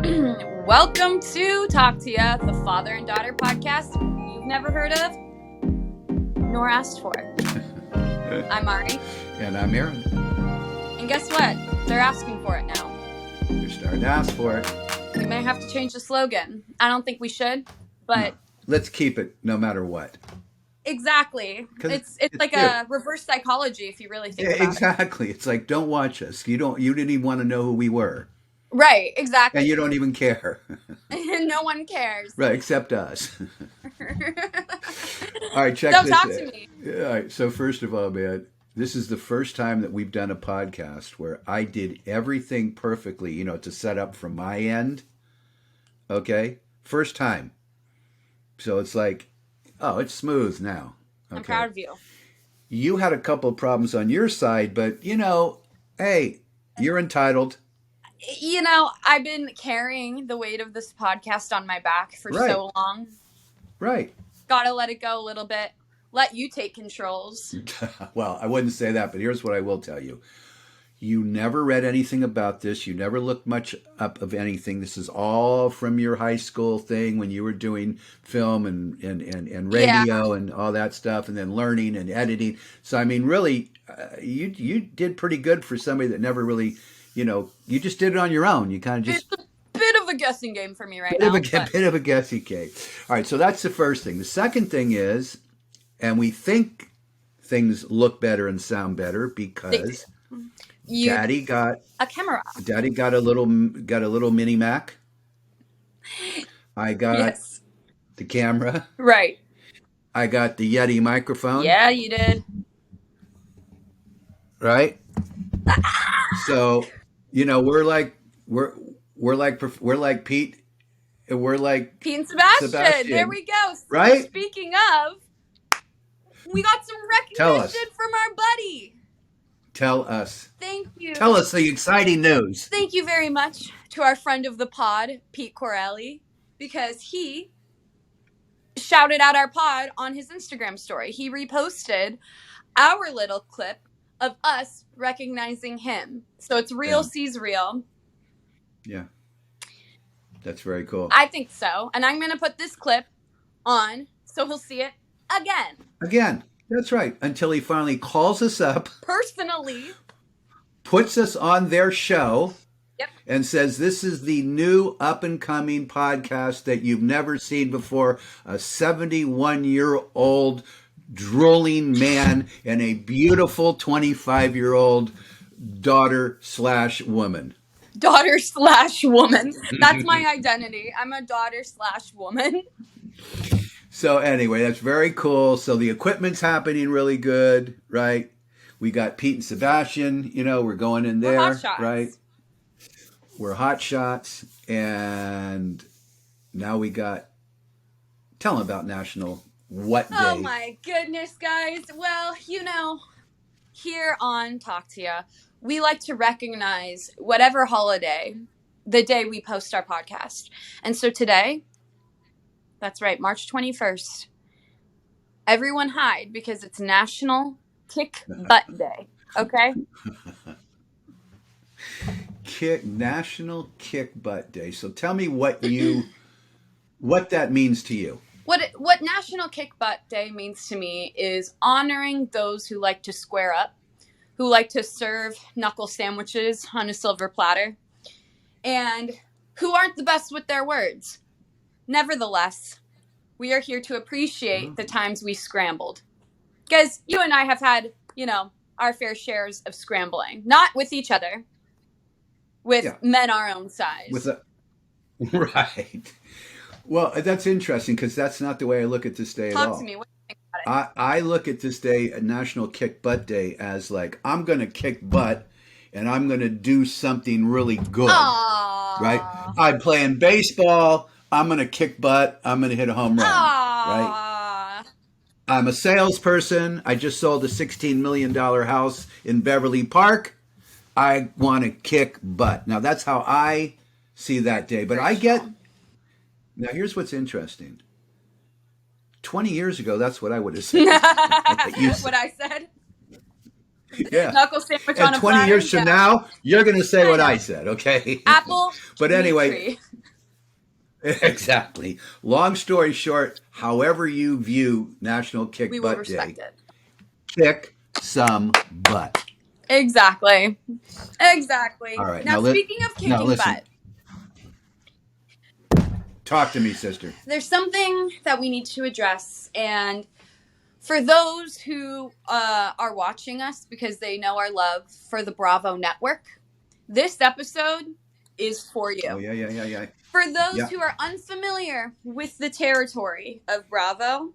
Welcome to Talk to Ya, the father and daughter podcast you've never heard of nor asked for. I'm Ari. And I'm Aaron. And guess what? They're asking for it now. They're starting to ask for it. We may have to change the slogan. I don't think we should, but... No, let's keep it no matter what. Exactly. It's like a reverse psychology if you really think about it. Exactly. It's like, don't watch us. You didn't even want to know who we were. Right, exactly. And you don't even care. No one cares. Right, except us. All right, check Don't this talk out. to me. All right, so first of all, man, this is the first time that we've done a podcast where I did everything perfectly, to set up from my end. Okay? First time. So it's like, oh, it's smooth now. Okay. I'm proud of you. You had a couple of problems on your side, but, hey, you're entitled. I've been carrying the weight of this podcast on my back for so long. Right. Gotta let it go a little bit. Let you take controls. Well, I wouldn't say that, but here's what I will tell you. You never read anything about this. You never looked much up of anything. This is all from your high school thing when you were doing film and radio and all that stuff, and then learning and editing. So, I mean, really, you did pretty good for somebody that never really, you just did it on your own. You kind of just... It's a bit of a guessing game for me right now. Bit of a guessing game. All right, so that's the first thing. The second thing is, and we think things look better and sound better because... Daddy got a camera. Daddy got a little mini Mac. I got the camera. Right. I got the Yeti microphone. Yeah, you did. Right. So, we're like Pete. We're like Pete and Sebastian. There we go. So right. Speaking of, we got some recognition from our buddy. Tell us. Thank you. Tell us the exciting news. Thank you very much to our friend of the pod, Pete Corelli, because he shouted out our pod on his Instagram story. He reposted our little clip of us recognizing him. So it's real sees real. Yeah. That's very cool. I think so. And I'm going to put this clip on so he'll see it again. Again. That's right. Until he finally calls us up. Personally. Puts us on their show. Yep. And says, this is the new up-and-coming podcast that you've never seen before. A 71-year-old drooling man and a beautiful 25-year-old daughter/woman. Daughter/woman. That's my identity. I'm a daughter/woman. So anyway, that's very cool. So the equipment's happening really good, right? We got Pete and Sebastian, we're going in there, right? We're hot shots. And now we got, tell them about National What Day. Oh my goodness, guys. Well, here on Talk to Ya, we like to recognize whatever holiday, the day we post our podcast. And so today, that's right, March 21st. Everyone hide because it's National Kick Butt Day, okay? National Kick Butt Day. So tell me what that means to you. What National Kick Butt Day means to me is honoring those who like to square up, who like to serve knuckle sandwiches on a silver platter, and who aren't the best with their words. Nevertheless, we are here to appreciate the times we scrambled. Because you and I have had, our fair shares of scrambling. Not with each other. With men our own size. Right. Well, that's interesting because that's not the way I look at this day at all. Talk to me. What do you think about it? I look at this day, National Kick Butt Day, as like, I'm going to kick butt and I'm going to do something really good. Aww. Right? I'm playing baseball. I'm going to kick butt. I'm going to hit a home run. Right? I'm a salesperson. I just sold a $16 million house in Beverly Park. I want to kick butt. Now, that's how I see that day. But now here's what's interesting. 20 years ago, that's what I would have said. What I said? Yeah. Knuckle sandwich And on a 20 platter. years from now, you're going to say I what know. I said, okay? Apple, But meat anyway, tree. exactly. Long story short, however you view National Kick We will Butt respect Day, it. kick some butt. Exactly. All right. Now, speaking of Now kicking listen. butt, Talk to me, sister. there's something that we need to address. And for those who are watching us because they know our love for the Bravo Network, this episode is for you. Oh, yeah. For those Yeah. who are unfamiliar with the territory of Bravo,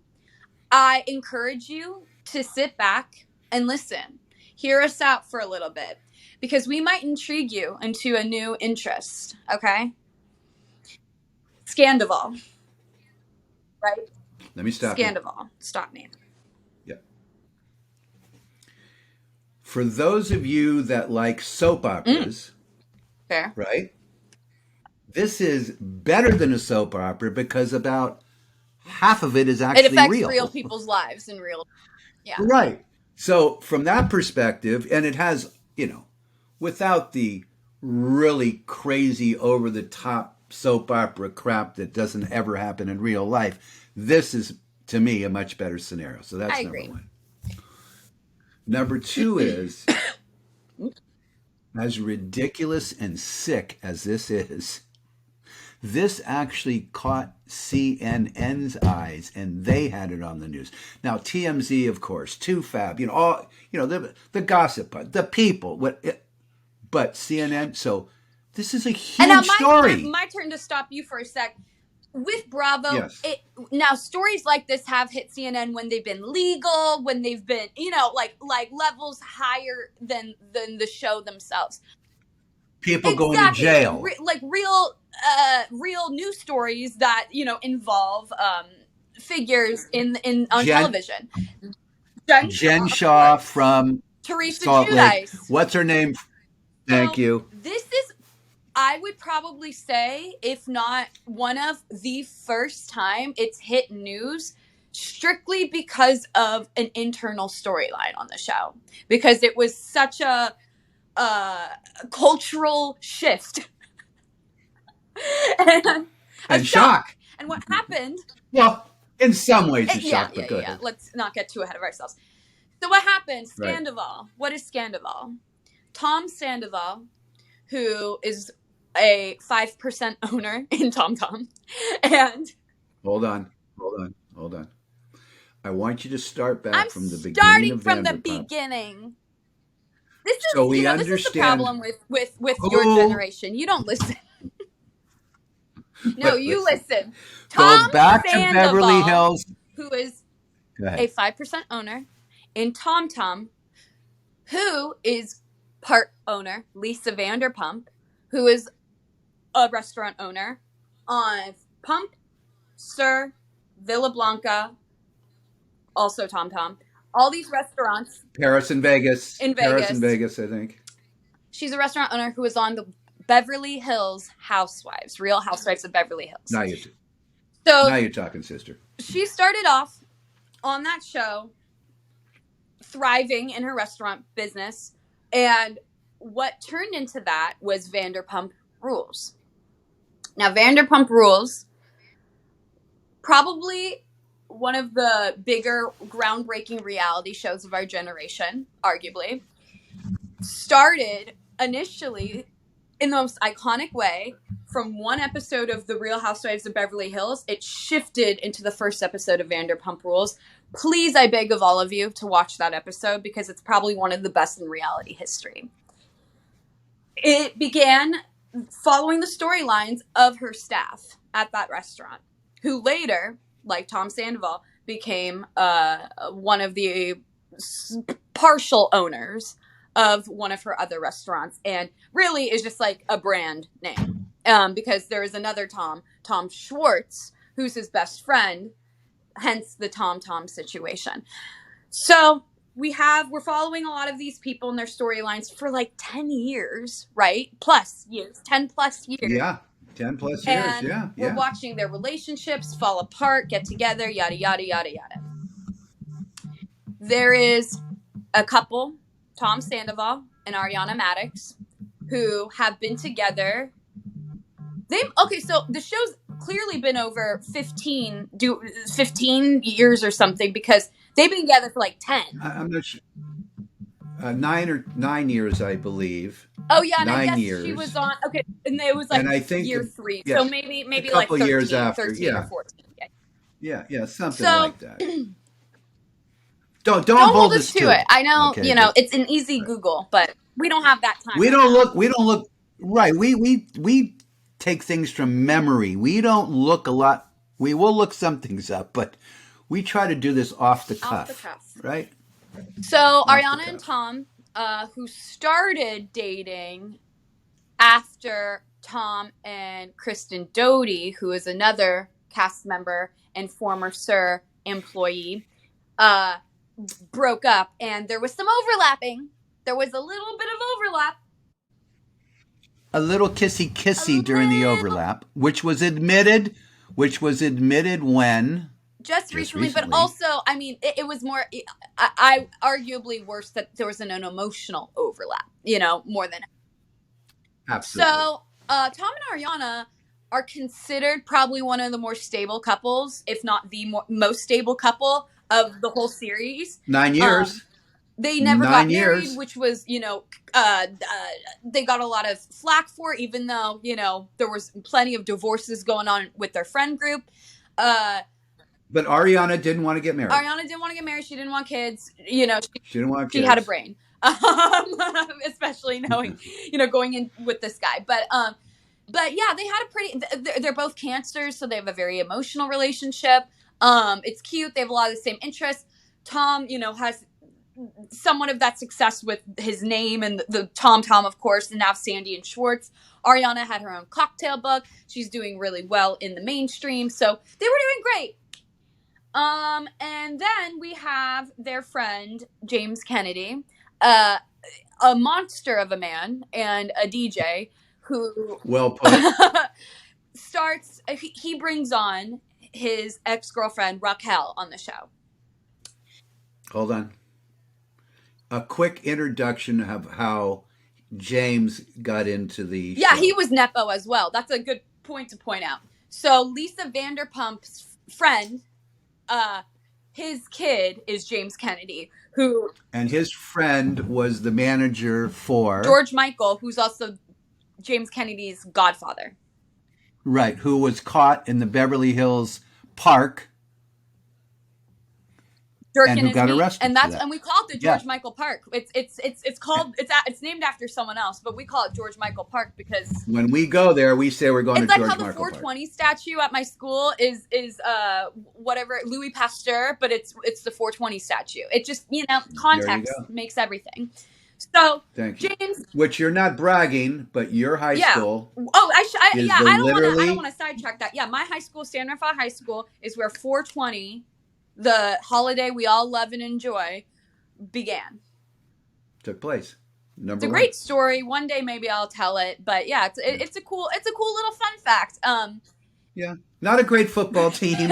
I encourage you to sit back and listen. Hear us out for a little bit because we might intrigue you into a new interest, okay? Scandoval, right? Let me stop you. Scandoval. Stop me. Yeah. For those of you that like soap operas, Fair. right? This is better than a soap opera because about half of it is It actually affects real. real people's lives in real. Yeah. Right. So, from that perspective, and it has, without the really crazy over the top soap opera crap that doesn't ever happen in real life, this is, to me, a much better scenario. So, that's I number agree. one. Number two is, as ridiculous and sick as this actually caught CNN's eyes, and they had it on the news. Now TMZ, of course, Too Fab, the gossip part, the people, but CNN. So this is a huge story. My turn to stop you for a sec. With Bravo, Yes. Now stories like this have hit CNN when they've been legal, when they've been, like levels higher than the show themselves. People going to jail. Real news stories that, involve figures on television. Jen Shaw from Teresa Salt Lake. Giudice. What's her name? Thank you. This is, I would probably say, if not one of the first time it's hit news, strictly because of an internal storyline on the show. Because it was such a cultural shift. and shock. And what happened? Well, in some ways it's shock, but good. Let's not get too ahead of ourselves. So what happened? Scandoval. Right. What is Scandoval? Tom Sandoval, who is a 5% owner in TomTom, and hold on. I want you to start back from the beginning. Starting of from the Vanderpump. beginning. This is, so we understand. This is the problem with your generation. You don't listen. No, you listen. Tom Go back Sandoval, to Beverly Hills, who is a 5% owner in TomTom, who is part owner, Lisa Vanderpump, who is a restaurant owner on Pump, Sir, Villa Blanca, also TomTom. All these restaurants. Paris and Vegas. Paris and Vegas, I think. She's a restaurant owner who is on the Beverly Hills Housewives, Real Housewives of Beverly Hills. Now you're talking, sister. She started off on that show thriving in her restaurant business, and what turned into that was Vanderpump Rules. Now, Vanderpump Rules, probably one of the bigger, groundbreaking reality shows of our generation, arguably, started initially in the most iconic way from one episode of The Real Housewives of Beverly Hills. It shifted into the first episode of Vanderpump Rules. Please, I beg of all of you to watch that episode because it's probably one of the best in reality history. It began following the storylines of her staff at that restaurant, who later, like Tom Sandoval, became one of the partial owners of one of her other restaurants, and really is just like a brand name, because there is another Tom Schwartz, who's his best friend, hence the TomTom situation. So we're following a lot of these people and their storylines for like 10 years, right? 10 plus years. Yeah, 10 plus and years, yeah. We're watching their relationships fall apart, get together, yada, yada, yada, yada. There is a couple, Tom Sandoval and Ariana Madix, who have been together. So the show's clearly been over 15 years or something, because they've been together for like 10. I'm not sure. 9 years, I believe. Oh yeah, and I 9 years. She was on. Okay, and it was like and I think year 3, yes, so maybe a like couple 13, years after, 13 or 14. Yeah, something So, like that. Don't hold us to it. I know, okay, it's an easy Google, but we don't have that time. We don't look right. We take things from memory. We don't look a lot. We will look some things up, but we try to do this off the cuff. Right? So Ariana and Tom, who started dating after Tom and Kristen Doty, who is another cast member and former SUR employee, broke up, and there was some overlapping. There was a little bit of overlap. A little kissy during the overlap, which was admitted when just recently. But also, I mean, it was more, I arguably worse that there was an emotional overlap, more than. Absolutely. So Tom and Ariana are considered probably one of the more stable couples, if not the most stable couple of the whole series. 9 years. They never got married, which was, they got a lot of flack for, even though, there was plenty of divorces going on with their friend group. But Ariana didn't want to get married. She didn't want kids. She didn't want kids. She had a brain, especially knowing, going in with this guy. But yeah, they had they're both cancers, so they have a very emotional relationship. It's cute. They have a lot of the same interests. Tom, has somewhat of that success with his name and the Tom, of course, and now Sandy and Schwartz. Ariana had her own cocktail book. She's doing really well in the mainstream, so they were doing great. And then we have their friend James Kennedy, a monster of a man and a DJ who, well put, he brings on his ex-girlfriend Raquel on the show. Hold on. A quick introduction of how James got into the show. He was Nepo as well. That's a good point to point out. So Lisa Vanderpump's friend, his kid is James Kennedy, and his friend was the manager for George Michael, who's also James Kennedy's godfather. Right, who was caught in the Beverly Hills Park. And who got arrested? And we call it the George Michael Park. It's named after someone else, but we call it George Michael Park because when we go there, we say we're going to George Michael Park. It's like how the 420 statue at my school is whatever Louis Pasteur, but it's the 420 statue. It just context makes everything. So thank you. James, which you're not bragging, but your high school. Oh, I don't want to sidetrack that. Yeah, my high school, Stanford High School, is where 420. The holiday we all love and enjoy began. Took place. It's a great story. One day maybe I'll tell it, but yeah, it's a cool little fun fact. Yeah, not a great football team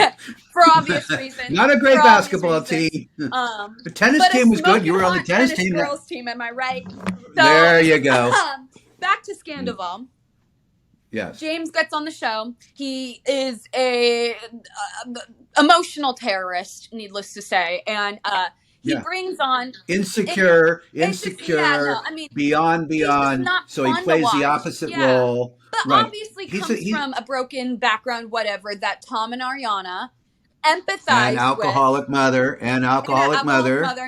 for obvious reasons. Not a great basketball team. The tennis team was good. You were on the tennis team. Girls team, am I right? So, there you go. Back to Scandoval. Yes. James gets on the show. He is a emotional terrorist, needless to say, and he brings on insecure, beyond. So he plays the opposite role. But obviously comes from a broken background, whatever, that Tom and Ariana empathize with. Alcoholic mother, and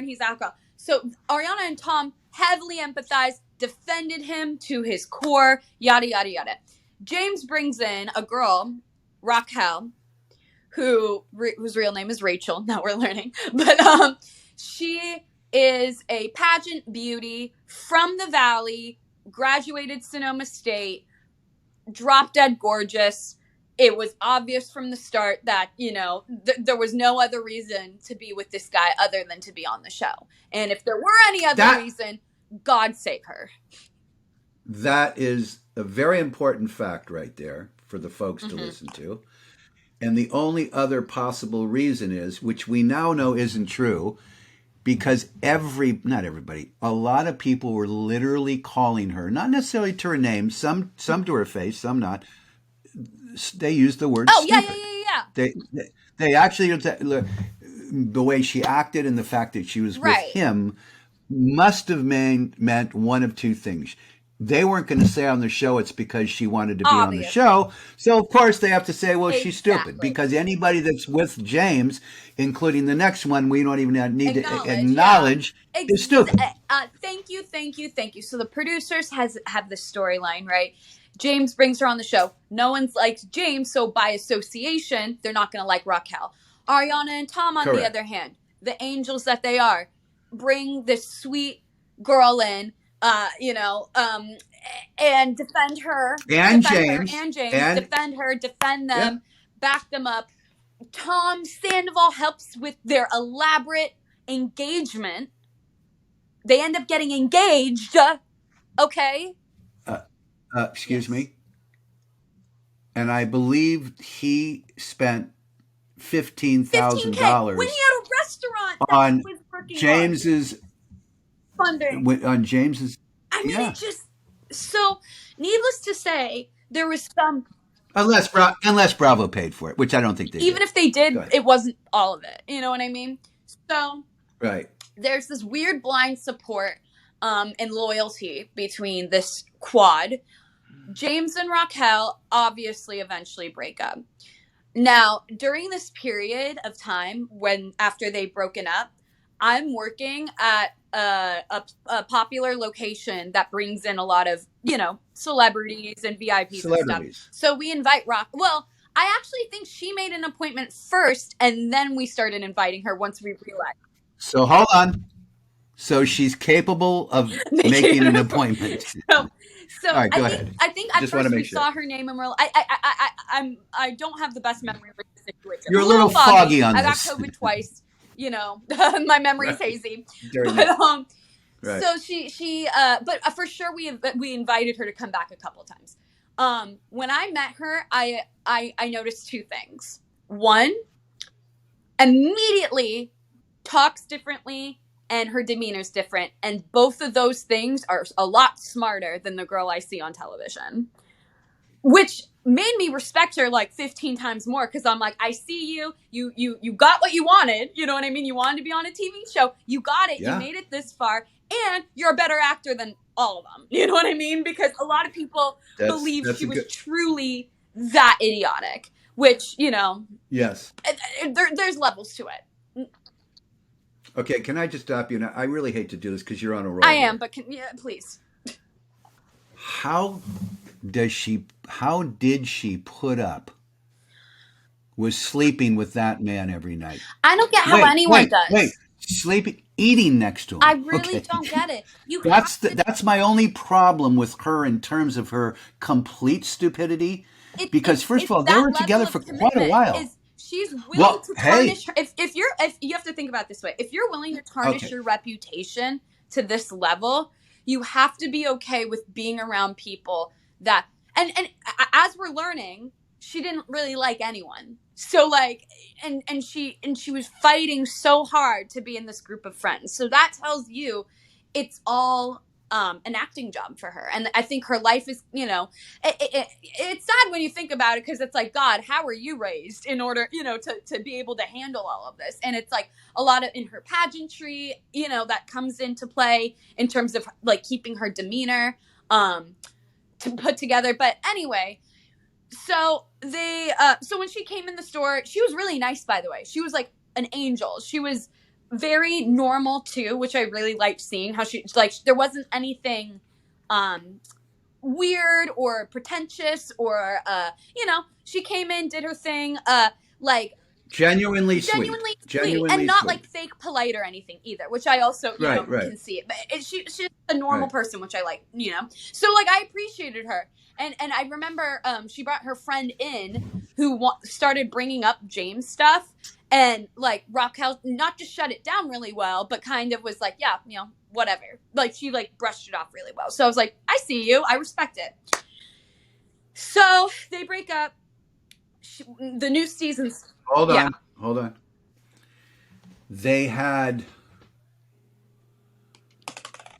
he's alcoholic. So Ariana and Tom heavily empathized, defended him to his core, yada, yada, yada. James brings in a girl, Raquel, whose real name is Rachel. Now we're learning. But she is a pageant beauty from the Valley, graduated Sonoma State, drop dead gorgeous. It was obvious from the start that, there was no other reason to be with this guy other than to be on the show. And if there were any other reason, God save her. That is a very important fact right there for the folks to listen to. And the only other possible reason is, which we now know isn't true, because not everybody, a lot of people were literally calling her, not necessarily to her name, some to her face, some not. They used the word Oh, yeah, yeah, stupid. yeah, yeah. They actually, the way she acted and the fact that she was with Right. him must have meant one of two things. They weren't going to say on the show it's because she wanted to be on the Obviously. show. So, of course, they have to say, well, she's stupid. Exactly. Because anybody that's with James, including the next one, we don't even need to Yeah. acknowledge is stupid. Thank you, thank you, thank you. So the producers have this storyline, right? James brings her on the show. No one's liked James, so by association, they're not going to like Raquel. Ariana and Tom, on the Correct. other hand, the angels that they are, bring this sweet girl in, and defend her, And James. defend her, defend them, Yeah. back them up. Tom Sandoval helps with their elaborate engagement. They end up getting engaged. Okay. Excuse Yes. me. And I believe he spent $15K when he $15,000 had a restaurant that on he was working James's funding. on James's. I mean, Yeah. it just so. Needless to say, there was some. Unless Bravo paid for it, which I don't think they Even did. if they did, it wasn't all of it. You know what I mean? So Right. there's this weird blind support and loyalty between this quad. James and Raquel obviously eventually break up. Now, during this period of time when after they've broken up, I'm working at a popular location that brings in a lot of, celebrities and VIPs and stuff. So we invite Well, I actually think she made an appointment first, and then we started inviting her once we realized. So hold on. So she's capable of making an appointment. So all right, go ahead. I think at Just first we saw her name and we're I don't have the best memory of the situation. You're a little foggy on I got this. COVID twice. My memory's hazy. But right. So she but for sure we invited her to come back a couple times. When I met her, I noticed two things. One, immediately talks differently and her demeanor's different, and both of those things are a lot smarter than the girl I see on television, which made me respect her like 15 times more, because I'm like, I see you got what you wanted, you know what I mean? You wanted to be on a TV show, you got it, You made it this far, and you're a better actor than all of them, you know what I mean? Because a lot of people believe she was truly that idiotic, which, yes, there's levels to it. Okay, can I just stop you now? I really hate to do this because you're on a roll. I am, but please. How did she put up with sleeping with that man every night? I don't get how anyone does. Eating next to him. I really don't get it. That's my only problem with her in terms of her complete stupidity. Because first of all, they were together for quite a while. She's willing to tarnish her. If you have to think about it this way, if you're willing to tarnish your reputation to this level, you have to be okay with being around people that, and as we're learning, she didn't really like anyone. So like, and she was fighting so hard to be in this group of friends. So that tells you it's all an acting job for her. And I think her life is, it's sad when you think about it, because it's like, God, how were you raised in order, to be able to handle all of this? And it's like a lot of in her pageantry, that comes into play in terms of like keeping her demeanor to put together. But anyway, so so when she came in the store, she was really nice, by the way. She was like an angel. She was very normal too, which I really liked seeing how she, like, there wasn't anything weird or pretentious or she came in, did her thing, like genuinely sweet, and not like fake polite or anything either, which I also can see it. But she's a normal person, which I like, so like I appreciated her. And I remember she brought her friend in who started bringing up James stuff. And like Raquel not just shut it down really well, but kind of was like, yeah, whatever. Like she like brushed it off really well. So I was like, I see you. I respect it. So they break up. The new season's... Hold on. They had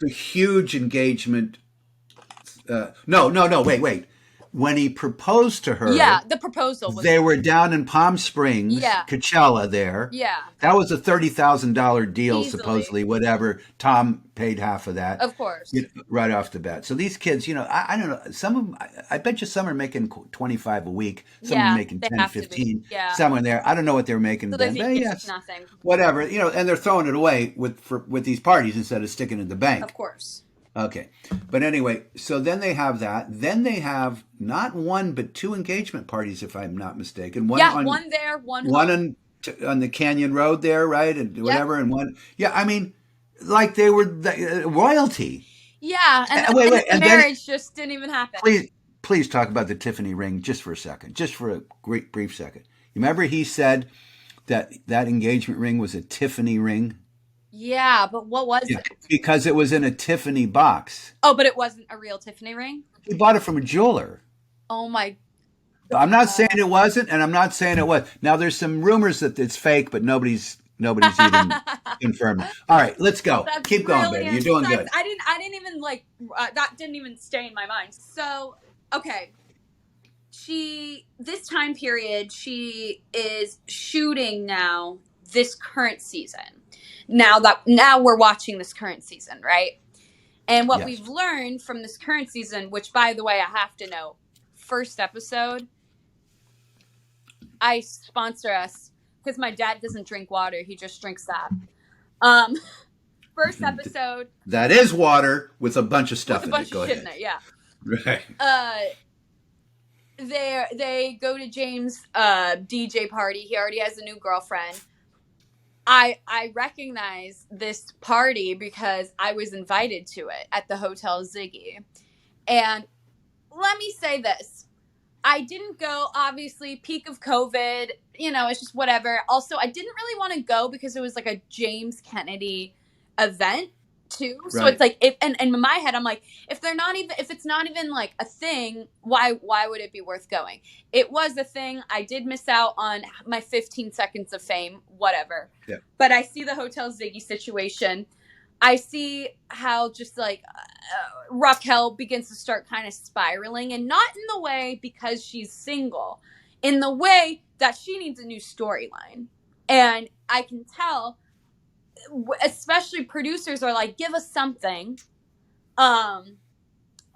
the huge engagement. No. Wait. When he proposed to Yeah, her, the proposal was they were down in Palm Springs, yeah, Coachella there. yeah, That was a $30,000 deal, easily, supposedly, whatever. Tom paid half of that, of course. right off the bat. So these kids, I don't know. Some of them, I bet you some are making 25 a week. Some are Yeah, making they 10, have to be. 15, Yeah. somewhere there. I don't know what they were making So they then, think but it's just yes, nothing. whatever. And they're throwing it away with these parties instead of sticking it in the Of bank. course. Okay. But anyway, so then they have that. Then they have not one, but two engagement parties, if I'm not mistaken. Yeah, one there, one One home. on the Canyon Road there, right? And Yep. whatever. And one, yeah, I mean, like they were royalty. Yeah, and Wait. the And then marriage just didn't even happen. please talk about the Tiffany ring just for a second, just for a great brief second. You remember he said that engagement ring was a Tiffany ring? Yeah, but what was Yeah, it? because it was in a Tiffany box. Oh, but it wasn't a real Tiffany ring? He bought it from a jeweler. Oh my I'm not God. saying it wasn't, and I'm not saying it was. Now there's some rumors that it's fake, but nobody's even confirmed. All right, let's go. That's Keep going, really baby. You're doing interesting. good. I didn't even like that didn't even stay in my mind. So, okay. This time period, she is shooting now this current season. Now we're watching this current season, right? And what Yes. we've learned from this current season, which by the way, I have to know, first episode, I sponsor us because my dad doesn't drink water; he just drinks that. First episode, That is water with a bunch of stuff with a in bunch it. Go of shit ahead. in it, yeah. Right. They go to James' DJ party. He already has a new girlfriend. I recognize this party because I was invited to it at the Hotel Ziggy. And let me say this. I didn't go, obviously, peak of COVID, it's just whatever. Also, I didn't really want to go because it was like a James Kennedy event too. So Right. it's like, and in my head, I'm like, if it's not even like a thing, why would it be worth going? It was a thing. I did miss out on my 15 seconds of fame, whatever. Yeah. But I see the Hotel Ziggy situation. I see how just like Raquel begins to start kind of spiraling, and not in the way because she's single, in the way that she needs a new storyline. And I can tell, especially producers are like, give us something.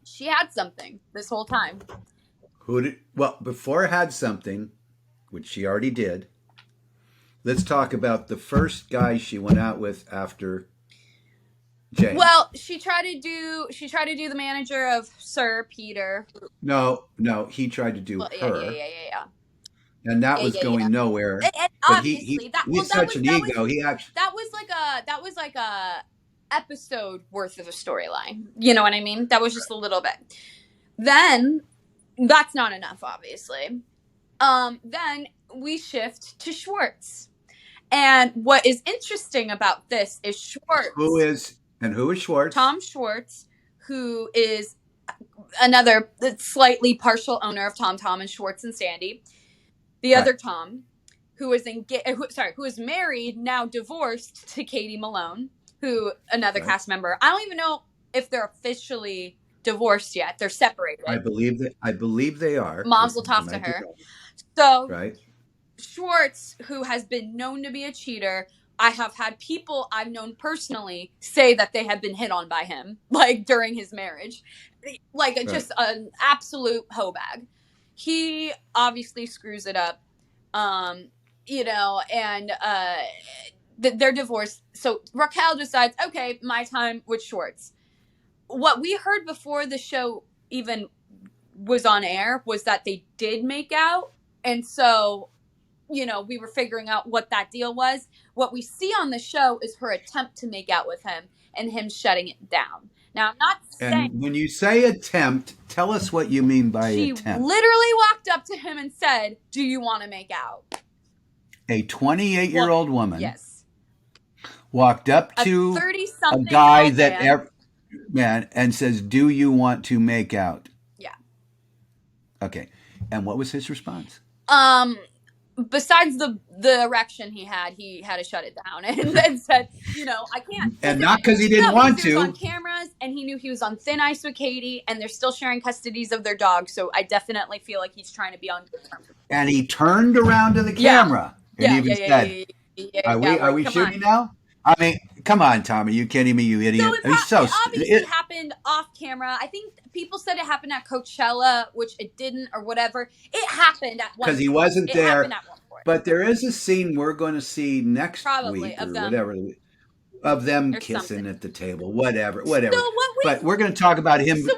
She had something this whole time. Before had something, which she already did. Let's talk about the first guy she went out with after James. Well, she tried to do the manager of Sir Peter. No, he tried to do her. Yeah. And that was going nowhere. And but obviously, he's such an ego. He actually that was like a episode worth of a storyline. You know what I mean? That was just a little bit. Then that's not enough, obviously. Then we shift to Schwartz. And what is interesting about this is Schwartz. Who is Schwartz? Tom Schwartz, who is another slightly partial owner of Tom and Schwartz and Sandy. The other Tom, who is who is married, now divorced, to Katie Malone, who another cast member. I don't even know if they're officially divorced yet. They're separated. I believe they are. Moms will talk to her. So right. Schwartz, who has been known to be a cheater, I have had people I've known personally say that they have been hit on by him, like during his marriage, like just an absolute hoe bag. He obviously screws it up, and they're divorced. So Raquel decides, okay, my time with Schwartz. What we heard before the show even was on air was that they did make out, and so we were figuring out what that deal was. What we see on the show is her attempt to make out with him and him shutting it down. Now, I'm not saying... And when you say attempt, tell us what you mean by attempt. She literally walked up to him and said, do you want to make out? A 28-year-old woman walked up to a guy and says, do you want to make out? Yeah. Okay. And what was his response? besides the erection he had to shut it down and then said, I can't. And not because he didn't No, want because he was on to. cameras and he knew he was on thin ice with Katie, and they're still sharing custodies of their dog. So I definitely feel like he's trying to be on good terms. And he turned around to the camera and even said, "Are we shooting now?" I mean, come on, Tommy, you kidding me, you idiot? So it obviously happened off camera. I think people said it happened at Coachella, which it didn't, or whatever. It happened at one because he wasn't there. At one point. But there is a scene we're going to see next week or whatever of them kissing something at the table, whatever. But we're going to talk about him. So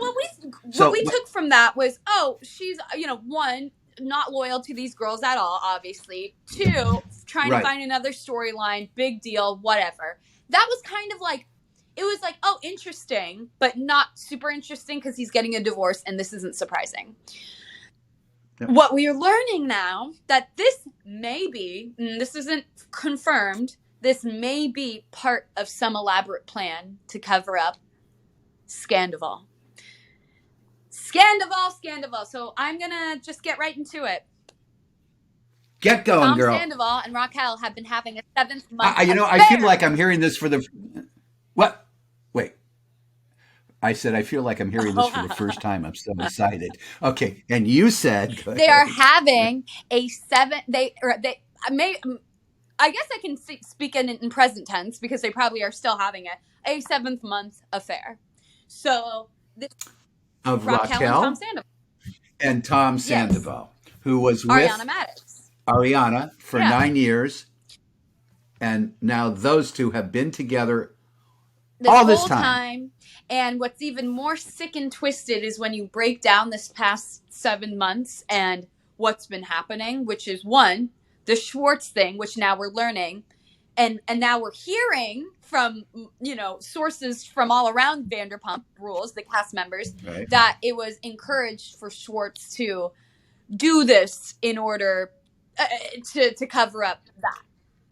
what we took from that was, she's one, not loyal to these girls at all, obviously. Two, trying to find another storyline, big deal, whatever. That was kind of like, it was like, oh, interesting, but not super interesting because he's getting a divorce and this isn't surprising. Yep. What we are learning now, that this may be, and this isn't confirmed, this may be part of some elaborate plan to cover up Scandoval. Scandoval. So I'm going to just get right into it. Get going, girl. Tom Sandoval and Raquel have been having a 7th month affair. I feel like I'm hearing this for the... What? Wait. I said I feel like I'm hearing this for the first time. I'm so excited. Okay, and you said... They are having a 7... I guess I can speak in present tense because they probably are still having a 7th month affair. So... Of Raquel and Tom Sandoval, who was with Ariana for 9 years, and now those two have been together all this time. And what's even more sick and twisted is when you break down this past 7 months and what's been happening, which is one, the Schwartz thing, which now we're learning, and now we're hearing from, sources from all around Vanderpump Rules, the cast members, that it was encouraged for Schwartz to do this in order to cover up that.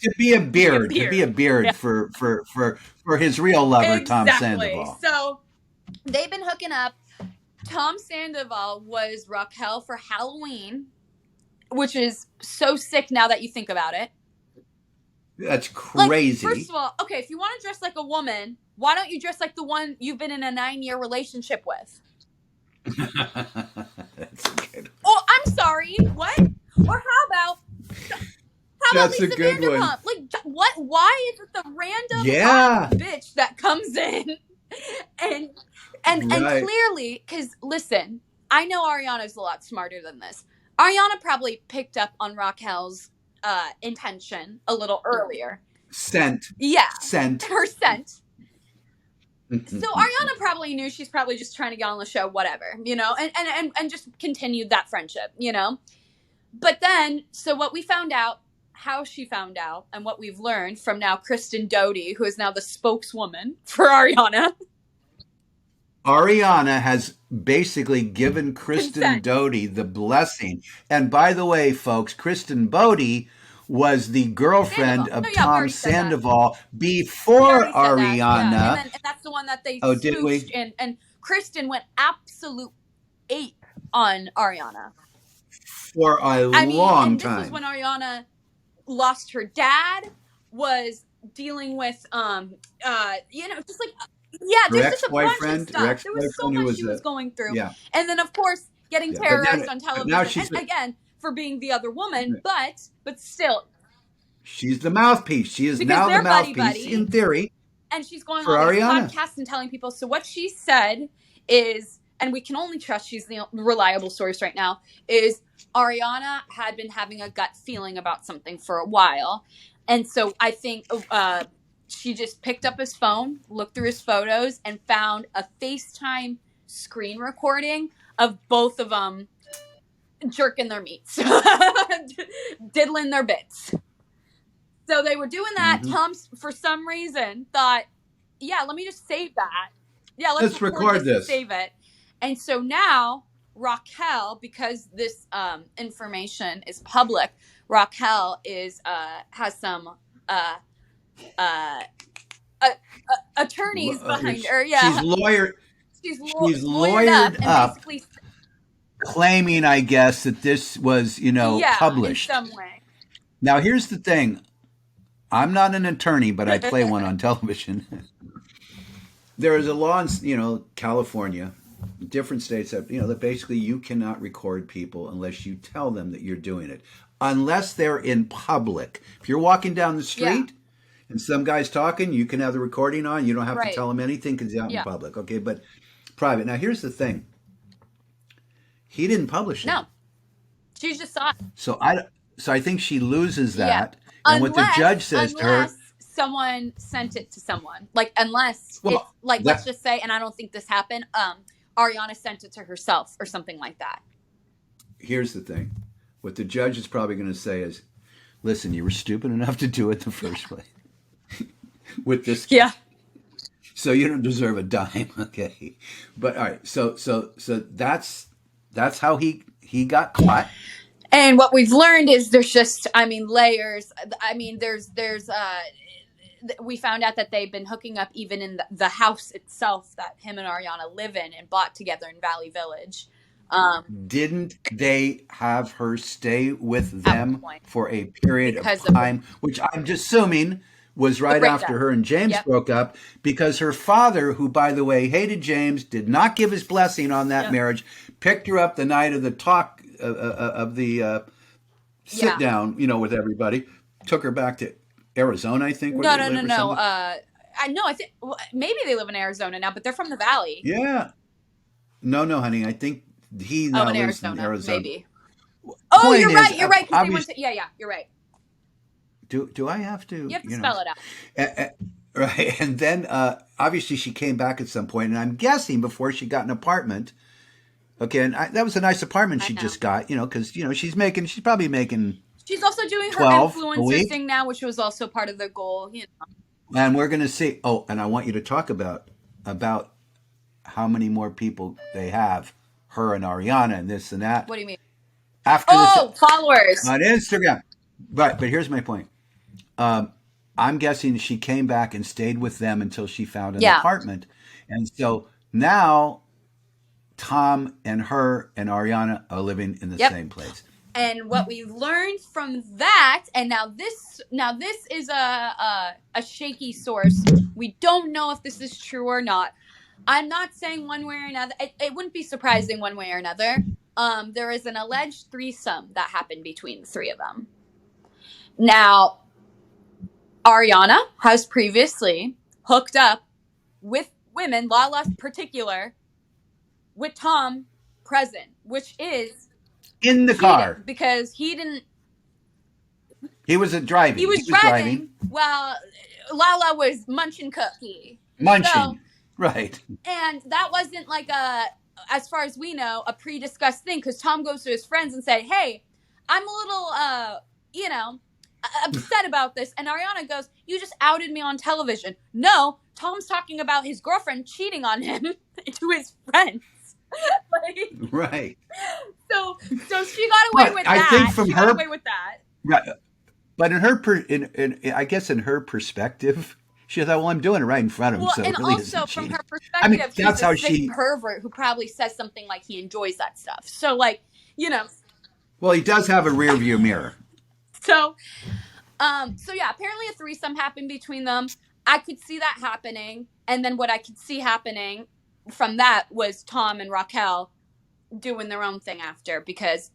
To be a beard for his real lover, Tom Sandoval. So they've been hooking up. Tom Sandoval was Raquel for Halloween, which is so sick now that you think about it. That's crazy. First of all, okay, if you want to dress like a woman, why don't you dress like the one you've been in a 9-year relationship with? That's good. Oh, I'm sorry. What? Or how about That's Lisa a good Vanderpump? one. Like, what? Why is it the random bitch that comes in and clearly, because listen, I know Ariana's a lot smarter than this. Ariana probably picked up on Raquel's intention a little earlier. Scent. Yeah. Scent. Her scent. So Ariana probably knew she's probably just trying to get on the show, whatever, and just continued that friendship, But then, so what we found out, how she found out, and what we've learned from now Kristen Doty, who is now the spokeswoman for Ariana. Ariana has basically given Kristen Doty the blessing. And by the way, folks, Kristen Doty was the girlfriend of Tom Sandoval before Ariana. Yeah. And that's the one that they smooched, and Kristen went absolute ape on Ariana. For a long time. This is when Ariana lost her dad, was dealing with, just like... Yeah, there's just a bunch of stuff. There was so much she was going through. Yeah. And then, of course, getting terrorized on television. And again, for being the other woman, but still. She's the mouthpiece. She is now the mouthpiece, in theory. And she's going on this podcast and telling people. So what she said is, and we can only trust she's the reliable source right now, is Ariana had been having a gut feeling about something for a while. And so I think... she just picked up his phone, looked through his photos, and found a FaceTime screen recording of both of them jerking their meats, diddling their bits. So they were doing that. Mm-hmm. Tom, for some reason, thought, let me just save that. Yeah, let's record this. And save it. And so now Raquel, because this information is public, Raquel has some... attorneys behind her. Yeah, She's lawyered up, claiming, I guess, that this was, published in some way. Now, here's the thing. I'm not an attorney, but I play one on television. There is a law in, California, different states that, that basically you cannot record people unless you tell them that you're doing it, unless they're in public. If you're walking down the Yeah. street and some guy's talking, you can have the recording on. You don't have to Right. tell him anything because he's out in Yeah. public. Okay, but private. Now, here's the thing. He didn't publish it. No. She just saw it. So I think she loses Yeah. that. And what the judge says to her, Unless someone sent it to someone. Like unless it's well, like let's that just say, and I don't think this happened, Ariana sent it to herself or something like that. here's the thing. What the judge is probably going to say is, listen, you were stupid enough to do it in the first place with this kid. Yeah. So you don't deserve a dime, okay? But all right, so that's how he got caught. And what we've learned is there's just, I mean, layers. I mean, we found out that they've been hooking up even in the house itself that him and Ariana live in and bought together in Valley Village. Didn't they have her stay with At one them point for a period of because of time, which I'm just assuming was the right after breakdown. her and James Yep. broke up, because her father, who by the way hated James, did not give his blessing on that Yep. marriage, picked her up the night of the talk of the sit Yeah. down, with everybody, took her back to Arizona, I think, where No, they no, no, live or no. something. I know. I think maybe they live in Arizona now, but they're from the Valley. Yeah. No, honey. I think he Oh, now in lives in Arizona, Arizona. maybe. Oh, Point you're is, right. You're right. Because they went obviously, to. Yeah, yeah. You're right. do I have to, You have to spell it out. right? And then obviously she came back at some point, and I'm guessing before she got an apartment. Okay, and that was a nice apartment I she know. just got, because she's probably making She's also doing her 12 a influencer week. thing now, which was also part of the goal. And we're going to see. Oh, and I want you to talk about how many more people they have, her and Ariana, and this and that What do you mean? after this Oh, followers. on Instagram. Right, but here's my point. I'm guessing she came back and stayed with them until she found an Yeah. apartment, and so now Tom and her and Ariana are living in the Yep. same place. And what we've learned from that, and now this is a shaky source. We don't know if this is true or not. I'm not saying one way or another. It wouldn't be surprising one way or another. There is an alleged threesome that happened between the three of them. Now, Ariana has previously hooked up with women, Lala in particular, with Tom present, which is In the cheating car. because he didn't. He was driving. He was driving while Lala was munching cookie. Munching. So, right. and that wasn't like as far as we know, a pre-discussed thing, because Tom goes to his friends and said, "Hey, I'm a little, upset about this." And Ariana goes, "You just outed me on television." No, Tom's talking about his girlfriend cheating on him to his friends. Right. So she got away with I that. think from she her, got away with that. Right. But in her, I guess in her perspective, she thought, "Well, I'm doing it right in front of him, Well, so and it really also isn't from cheating." her perspective, that's he's how a sick she. pervert who probably says something like he enjoys that stuff. So, Well, he does have a rear view mirror. So yeah, apparently a threesome happened between them. I could see that happening, and then what I could see happening from that was Tom and Raquel doing their own thing after, because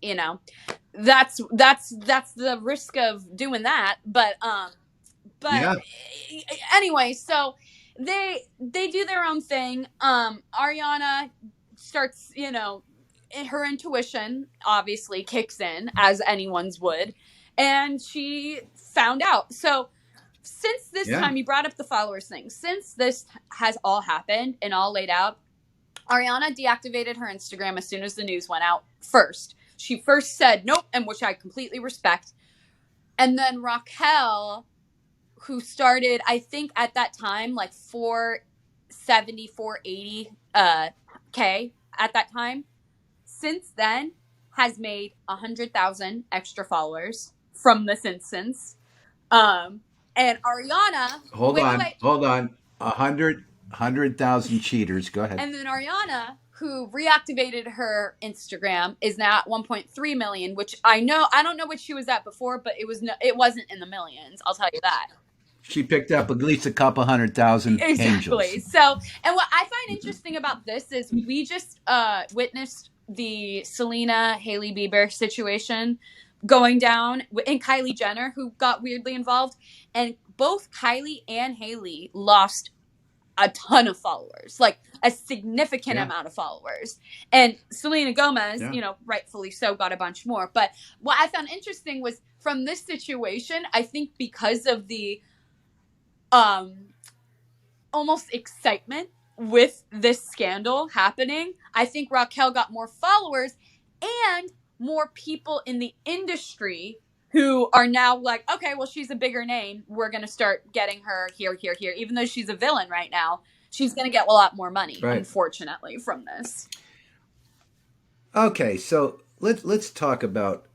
that's the risk of doing that. But Yeah. anyway, so they do their own thing. Ariana starts, her intuition obviously kicks in, as anyone's would, and she found out. So since this Yeah. time, you brought up the followers thing, since this has all happened and all laid out, Ariana deactivated her Instagram as soon as the news went out first. She first said nope, and which I completely respect. And then Raquel, who started, I think at that time, like 470, 480 K at that time, since then has made 100,000 extra followers from this instance. And Ariana, Hold on. 100,000 cheaters. Go ahead. And then Ariana, who reactivated her Instagram, is now at 1.3 million, which I don't know what she was at before, but it wasn't in the millions. I'll tell you that. She picked up at least a couple 100,000 Exactly. angels. So, and what I find interesting about this is we just witnessed the Selena Hailey Bieber situation going down, and Kylie Jenner, who got weirdly involved, and both Kylie and Hailey lost a ton of followers, like a significant amount of followers. And Selena Gomez, rightfully so, got a bunch more. But what I found interesting was from this situation, I think because of the almost excitement with this scandal happening, I think Raquel got more followers and more people in the industry who are now like, okay, well, she's a bigger name. We're going to start getting her here. Even though she's a villain right now, she's going to get a lot more money, unfortunately, from this. Okay, so let's talk about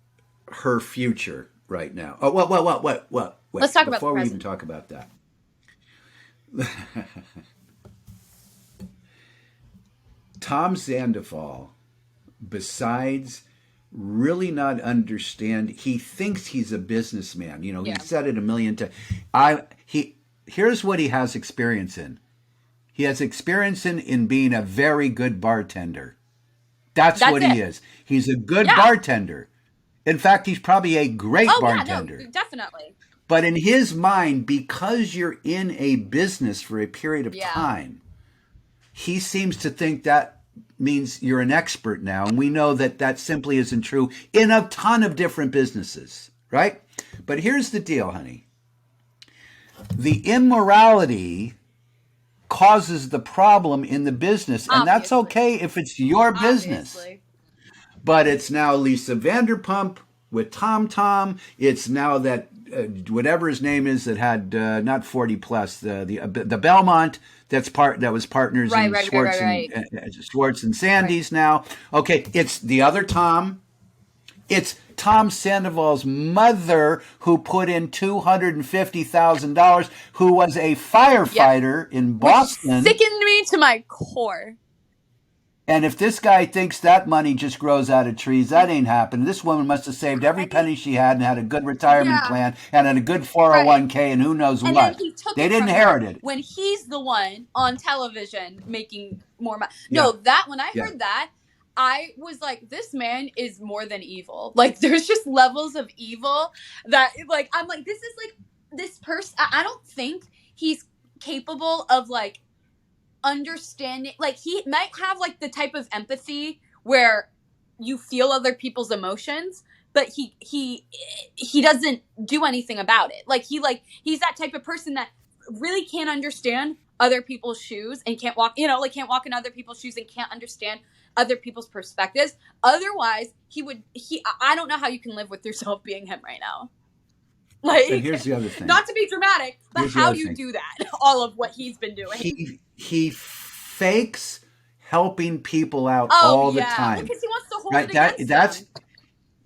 her future right now. Oh, what? Let's talk about before the we present. even talk about that. Tom Sandoval, besides really not understand, he thinks he's a businessman. He said it a million times. Here's what he has experience in. He has experience in being a very good bartender. That's what he is. He's a good bartender. In fact, he's probably a great bartender. Yeah, no, definitely. But in his mind, because you're in a business for a period of time, he seems to think that means you're an expert now. And we know that that simply isn't true in a ton of different businesses, right? But here's the deal, honey. The immorality causes the problem in the business. And that's okay if it's your business. But it's now Lisa Vanderpump with Tom. It's now that whatever his name is that had not 40 plus the Belmont that was partners in Schwartz and Schwartz and Sandy's now. Okay, it's the other Tom. It's Tom Sandoval's mother who put in $250,000, who was a firefighter in Boston. Which sickened me to my core. And if this guy thinks that money just grows out of trees, that ain't happening. This woman must have saved every penny she had and had a good retirement plan and had a good 401k and who knows what. Then he took they didn't inherit it. When he's the one on television making more money. No, when I heard that, I was like, this man is more than evil. Like, there's just levels of evil that, like, I'm like, this is like, this person, I don't think he's capable of, like, understanding. Like, he might have, like, the type of empathy where you feel other people's emotions, but he doesn't do anything about it. Like, he's that type of person that really can't understand other people's shoes and can't walk in other people's shoes and can't understand other people's perspectives. Otherwise, I don't know how you can live with yourself being him right now. Like, and here's the other thing. Not to be dramatic, but how do you do that? All of what he's been doing. He fakes helping people out all the time. Because he wants to hold it against them.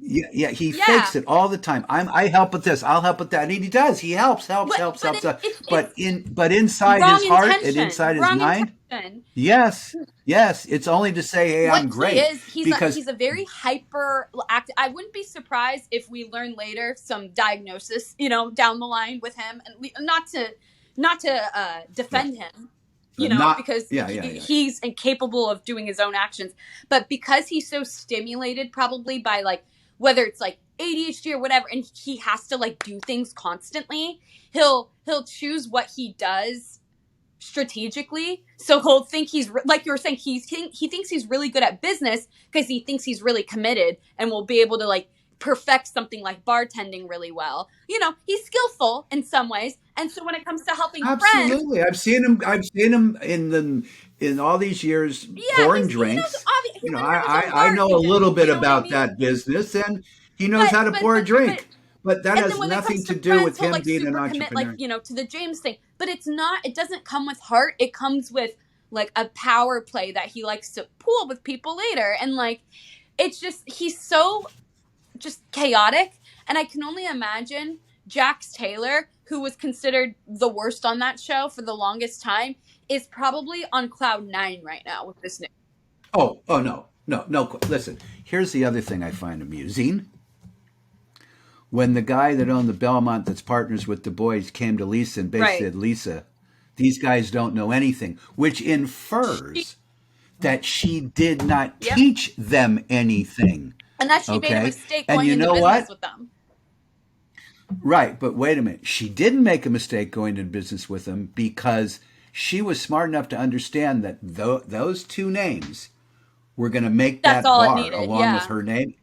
He fakes it all the time. I help with this. I'll help with that, and he does. He helps. But inside his heart and inside his mind, yes, it's only to say, "Hey, I'm great." He's a very hyper active. I wouldn't be surprised if we learn later some diagnosis, down the line with him, and not to defend him. Because he's incapable of doing his own actions, but because he's so stimulated, probably by like whether it's like ADHD or whatever, and he has to like do things constantly, he'll choose what he does strategically. So he'll think he's like you were saying, he thinks he's really good at business because he thinks he's really committed and will be able to like perfect something like bartending really well. He's skillful in some ways. And so when it comes to helping absolutely. friends, I've seen him in all these years pouring drinks. I know a little bit about that business, and he knows how to pour a drink. But that has nothing to do with him being an entrepreneur. Commit, to the James thing. But it doesn't come with heart. It comes with like a power play that he likes to pool with people later. And like, it's just, he's so just chaotic. And I can only imagine Jax Taylor, who was considered the worst on that show for the longest time, is probably on cloud 9 right now with this news. Oh no, no. Listen, here's the other thing I find amusing. When the guy that owned the Belmont that's partners with the boys came to Lisa and basically Right. said, Lisa, these guys don't know anything, which She, infers that she did not yep. teach them anything. And that she made a Okay? mistake And going you into know business what? with them. Right, but wait a minute. She didn't make a mistake going into business with them because she was smart enough to understand that those two names were going to make That's that all it bar needed. along with Yeah. her name.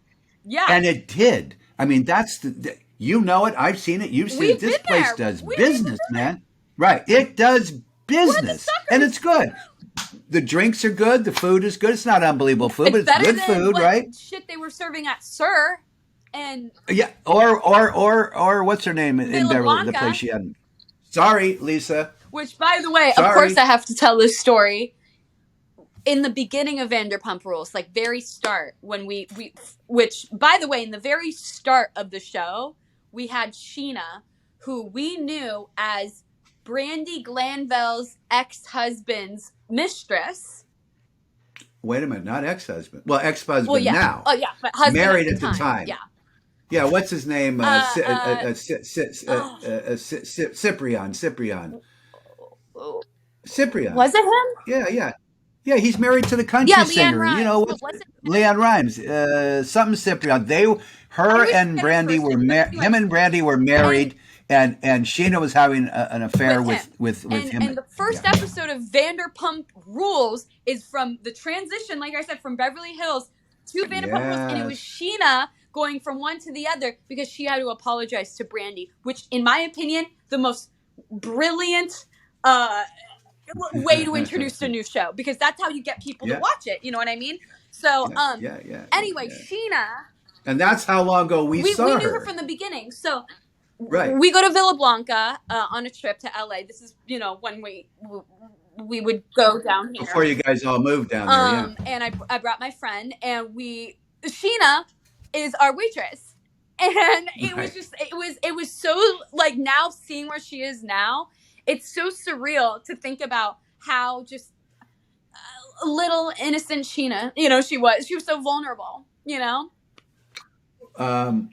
Yeah. And it did. I mean, that's you know it. I've seen it. You've seen it. We've been This place there. does We've even business, been there. man. Right. It does We're the business. And suckers. it's good. The drinks are good. The food is good. It's not unbelievable food, but It's it's better good than food, what right? shit they were serving at Sir and Yeah. Or what's her name in Villa Beverly, the place Blanca. she had? Sorry, Lisa. Which, by the way, of course, Sorry. I have to tell this story. In the beginning of Vanderpump Rules, like very start, when which, by the way, in the very start of the show, we had Sheena, who we knew as Brandy Glanville's ex-husband's mistress. Wait a minute, not ex-husband. Well, Well, ex-husband yeah. now. Oh, yeah, but husband Married at at the the time. time. Yeah. Yeah, what's his name? Oh, Cyprian. Cyprian. was it him? Yeah. Yeah, he's married to the country Yeah, Leanne singer. You know, Rhymes. But what's was it him? Leon Rhymes, something Cyprian. I Her always and forget his Brandy first were, name. But him anyways, and Brandy were and married, and Sheena was having an affair with him. with him. And the first Yeah, episode of Vanderpump Rules is from the transition, like I said, from Beverly Hills to Vanderpump Rules, and it was yes, Sheena going from one to the other because she had to apologize to Brandy, which, in my opinion, the most brilliant uh, way to introduce a new show, because that's how you get people to yeah, watch it. You know what I mean? So, anyway, yeah. Sheena, And that's how long ago we we saw knew her her. from the beginning. So Right. we go to Villa Blanca on a trip to LA. This is, when we would go down Before here. you guys all moved down there, yeah. And I brought my friend, and Sheena is our waitress. And it was Right. just it was so, like, now seeing where she is now, it's so surreal to think about how just little innocent Sheena, she was so vulnerable, Um,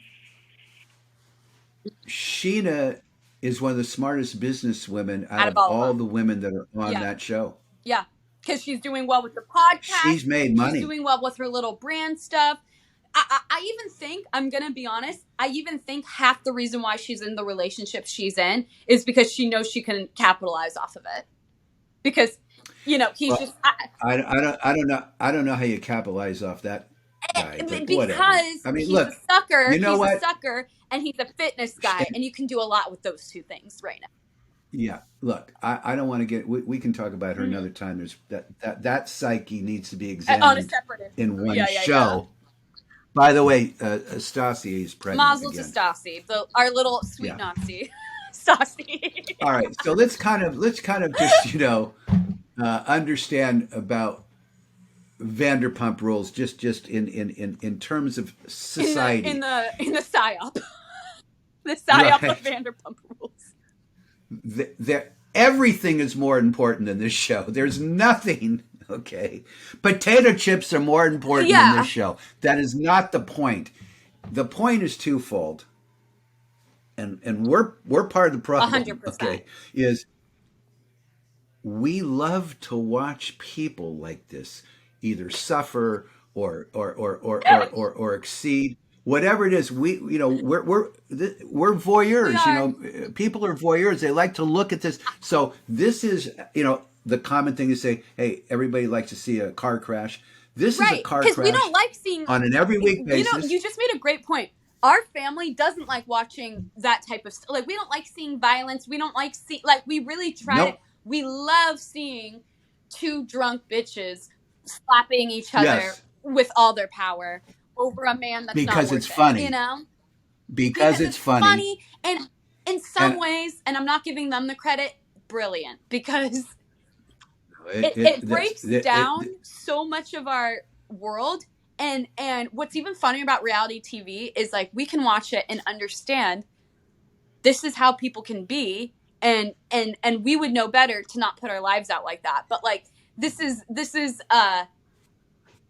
Sheena is one of the smartest business women out out of of all of all them. the women that are on Yeah. that show. Yeah, because she's doing well with the podcast. She's made She's money. doing well with her little brand stuff. I even think, I'm going to be honest, I even think half the reason why she's in the relationship she's in is because she knows she can capitalize off of it. Because, he's Well, just... I don't know how you capitalize off that guy, but whatever. because I mean, he's look, a sucker. you know He's a what? sucker, and he's a fitness guy, and you can do a lot with those two things right now. Yeah, look, I don't want to get. We can talk about her another time. There's that psyche needs to be On a examined separate in one yeah. show. By the way, Stasi is pregnant Mazel to again. Stasi, our little sweet Yeah. Nazi. Stasi. All right, so let's kind of just understand about Vanderpump Rules, just in terms of society. in the psyop. The psyop Right. of Vanderpump Rules. Everything is more important than this show. There's nothing. Okay, potato chips are more important than this show. That is not the point. The point is twofold, and we're part of the problem. 100%. Okay, is we love to watch people like this either suffer or exceed whatever it is. We're voyeurs. People are voyeurs. They like to look at this. So this is the common thing to say. Hey, everybody likes to see a car crash. This is a car crash. Because we don't like seeing on an every week basis. You just made a great point. Our family doesn't like watching that type of stuff. Like, we don't like seeing violence. We don't like we really try Nope. to. We love seeing two drunk bitches slapping each other with all their power over a man that's because not it's worth funny. it, Because it's funny. And in some ways, and I'm not giving them the credit, brilliant, because it breaks down so much of our world. And what's even funnier about reality TV is, like, we can watch it and understand this is how people can be, and we would know better to not put our lives out like that. But, like, this is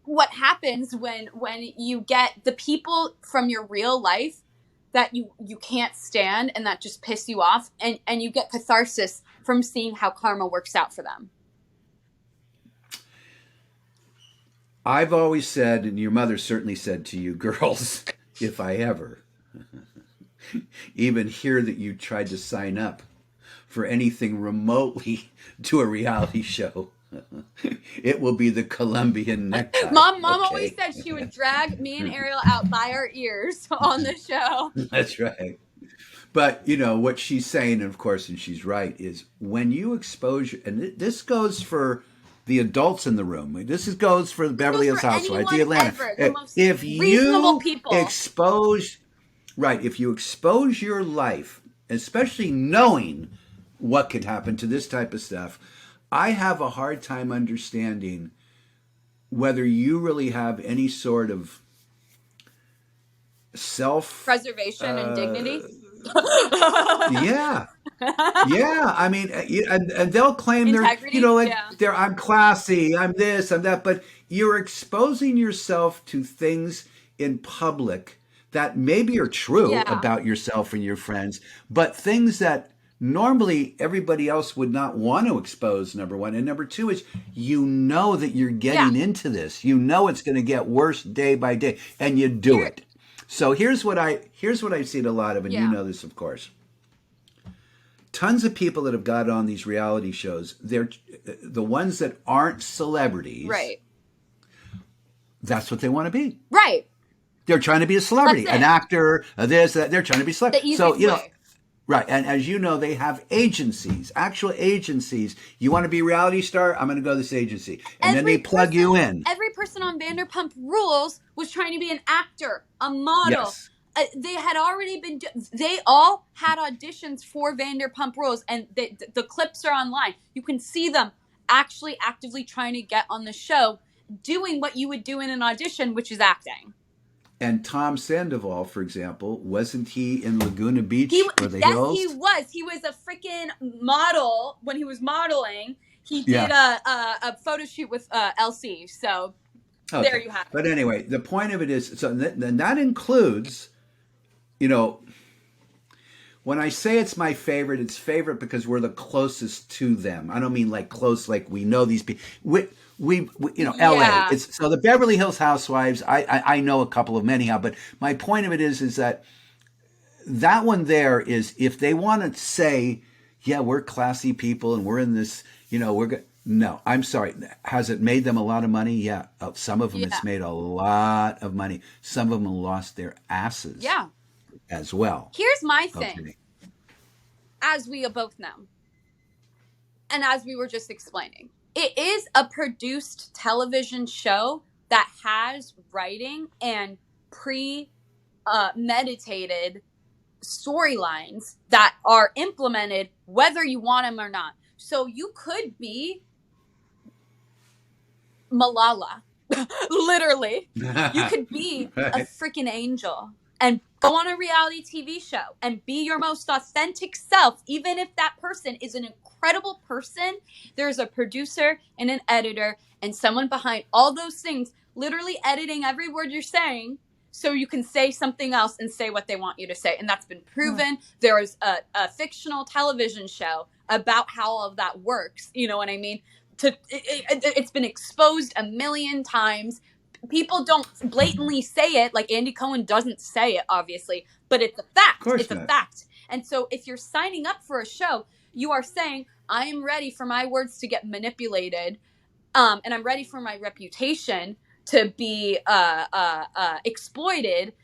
what happens when you get the people from your real life that you can't stand and that just piss you off, and you get catharsis from seeing how karma works out for them. I've always said, and your mother certainly said to you, girls, if I ever even hear that you tried to sign up for anything remotely to a reality show, it will be the Colombian necktie. Mom always Okay. said she would drag me and Ariel out by our ears on the show. That's right. But you know what she's saying, of course, and she's right, is when you expose, and this goes for the adults in the room. Goes for the This Beverly goes Hills for Housewives, anyone the Atlanta. ever, the most If reasonable you people. expose, right, if you expose your life, especially knowing what could happen to this type of stuff, I have a hard time understanding whether you really have any sort of self. Preservation and dignity. Yeah, yeah, I mean, and they'll claim they're, Integrity, like yeah. I'm classy, I'm this, I'm that, but you're exposing yourself to things in public that maybe are true Yeah. about yourself and your friends, but things that normally everybody else would not want to expose. Number one, and number two is that you're Yeah. getting into this. It's going to get worse day by day, and you do Here, it. So here's what I've seen a lot of, and you yeah. know this, of course. Tons of people that have got on these reality shows, they're the ones that aren't celebrities. Right. That's what they want to be. Right. They're trying to be a celebrity, That's an it. actor, this, that. They're trying to be The celebrity. easiest So, way. right. And as you know, they have agencies, actual agencies. You want to be a reality star? I'm going to go to this agency. And then they plug you in. Every person on Vanderpump Rules was trying to be an actor, a model. Yes. They had already been. They all had auditions for Vanderpump Rules, and the clips are online. You can see them actually actively trying to get on the show, doing what you would do in an audition, which is acting. And Tom Sandoval, for example, wasn't he in Laguna Beach or the Yes, Hills? he was. He was a freaking model when he was modeling. He did Yeah. a photo shoot with LC. So Okay. there you have it. But anyway, the point of it is, so that includes, you know, when I say it's my favorite, it's favorite because we're the closest to them. I don't mean like close, like we know these people. We LA. Yeah. It's so the Beverly Hills Housewives. I know a couple of them anyhow, but my point of it is that one there is if they want to say, yeah, we're classy people and we're in this, we're good. No, I'm sorry. Has it made them a lot of money? Yeah. Some of them Yeah. it's made a lot of money. Some of them lost their asses. Yeah. As well. Here's my thing. Okay. As we both know, and as we were just explaining, it is a produced television show that has writing and meditated storylines that are implemented whether you want them or not. So you could be Malala, literally. You could be a freaking angel and go on a reality TV show and be your most authentic self, even if that person is an incredible person. There's a producer and an editor and someone behind all those things literally editing every word you're saying so you can say something else and say what they want you to say. And that's been proven. There is a fictional television show about how all of that works. You know what I mean? It's been exposed a million times. People don't blatantly say it, like Andy Cohen doesn't say it, obviously, but it's a fact. Of course it's not. a fact. And so if you're signing up for a show, you are saying, I am ready for my words to get manipulated, and I'm ready for my reputation to be exploited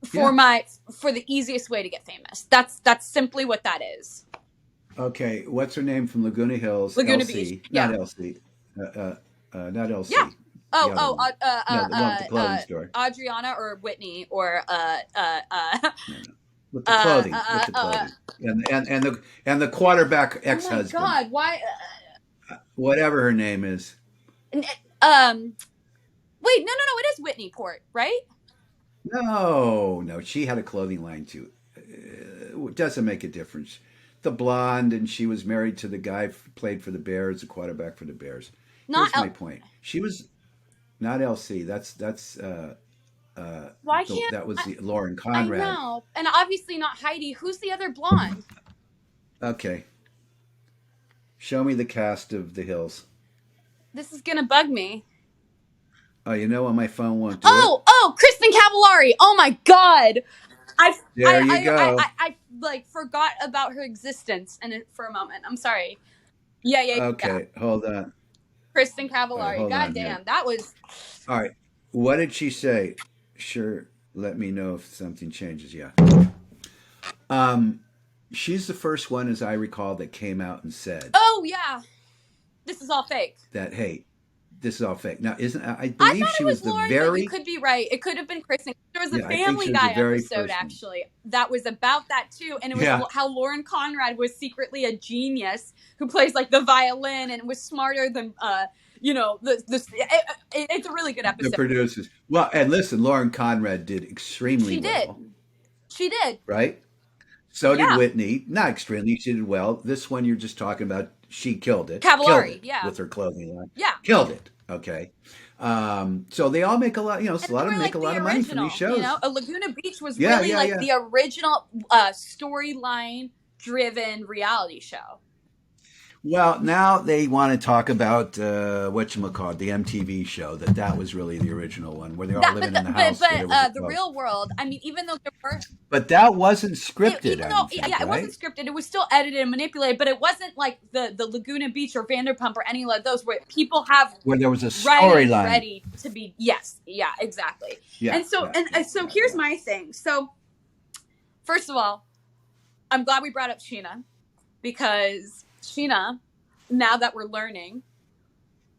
for the easiest way to get famous. That's simply what that is. Okay, what's her name from Laguna Hills? Laguna LC. Beach. Yeah. Not LC. Not LC. Yeah. The one with the clothing store. Adriana or Whitney or With the clothing. And the quarterback ex-husband. Oh my God! Why? Whatever her name is. Wait, no. It is Whitney Port, right? No. She had a clothing line too. It doesn't make a difference. The blonde, and she was married to the guy who played for the Bears, the quarterback for the Bears. Here's my point. She was not LC. Why can't That was I? the Lauren I Conrad. know, and obviously not Heidi. Who's the other blonde? Okay, show me the cast of The Hills. This is gonna bug me. Oh, you know what? My phone won't do it. Oh, Kristen Cavallari. Oh my god. I There you go. I like forgot about her existence and for a moment. I'm sorry. Yeah. Okay, hold on. Kristen All right, Cavallari. hold God on here. damn, that was All right, what did she say? Sure, let me know if something changes. Yeah. Um, she's the first one, as I recall, that came out and said oh yeah. This is all fake. that, hey, this is all fake. Now, isn't I I believe thought she it was was the Lauren, but you very could be right. It could have been Kristen. There was a yeah, I think Family she was the Guy very episode first one. actually that was about that too, and it was Yeah, how Lauren Conrad was secretly a genius who plays like the violin and was smarter than it's a really good the episode. producers. Well, and listen, Lauren Conrad did extremely She did. well, She did. right? So did Yeah. Whitney. Not extremely. She did well. This one you're just talking about, she killed it. Killed Cavallari. it Yeah. with her clothing line. Yeah. Killed it. Okay. So they all make a lot, And a lot they of were them make a like the lot of money from these original, shows. A Laguna Beach was Yeah, really yeah, like yeah. the original storyline driven reality show. Well, now they want to talk about whatchamacallit, the MTV show, that was really the original one, where they're all That, but living in the house where there was a the ghost. real world. I mean, even though there were, But that wasn't scripted, even I though don't think, it wasn't right? scripted, it was still edited and manipulated. But it wasn't like the Laguna Beach or Vanderpump or any of those where people have Where there was a writing storyline. ready to be. Yes, yeah, exactly. Yeah, And so yeah, yeah, so yeah, here's yeah. my thing. So first of all, I'm glad we brought up Sheena because Sheena, now that we're learning,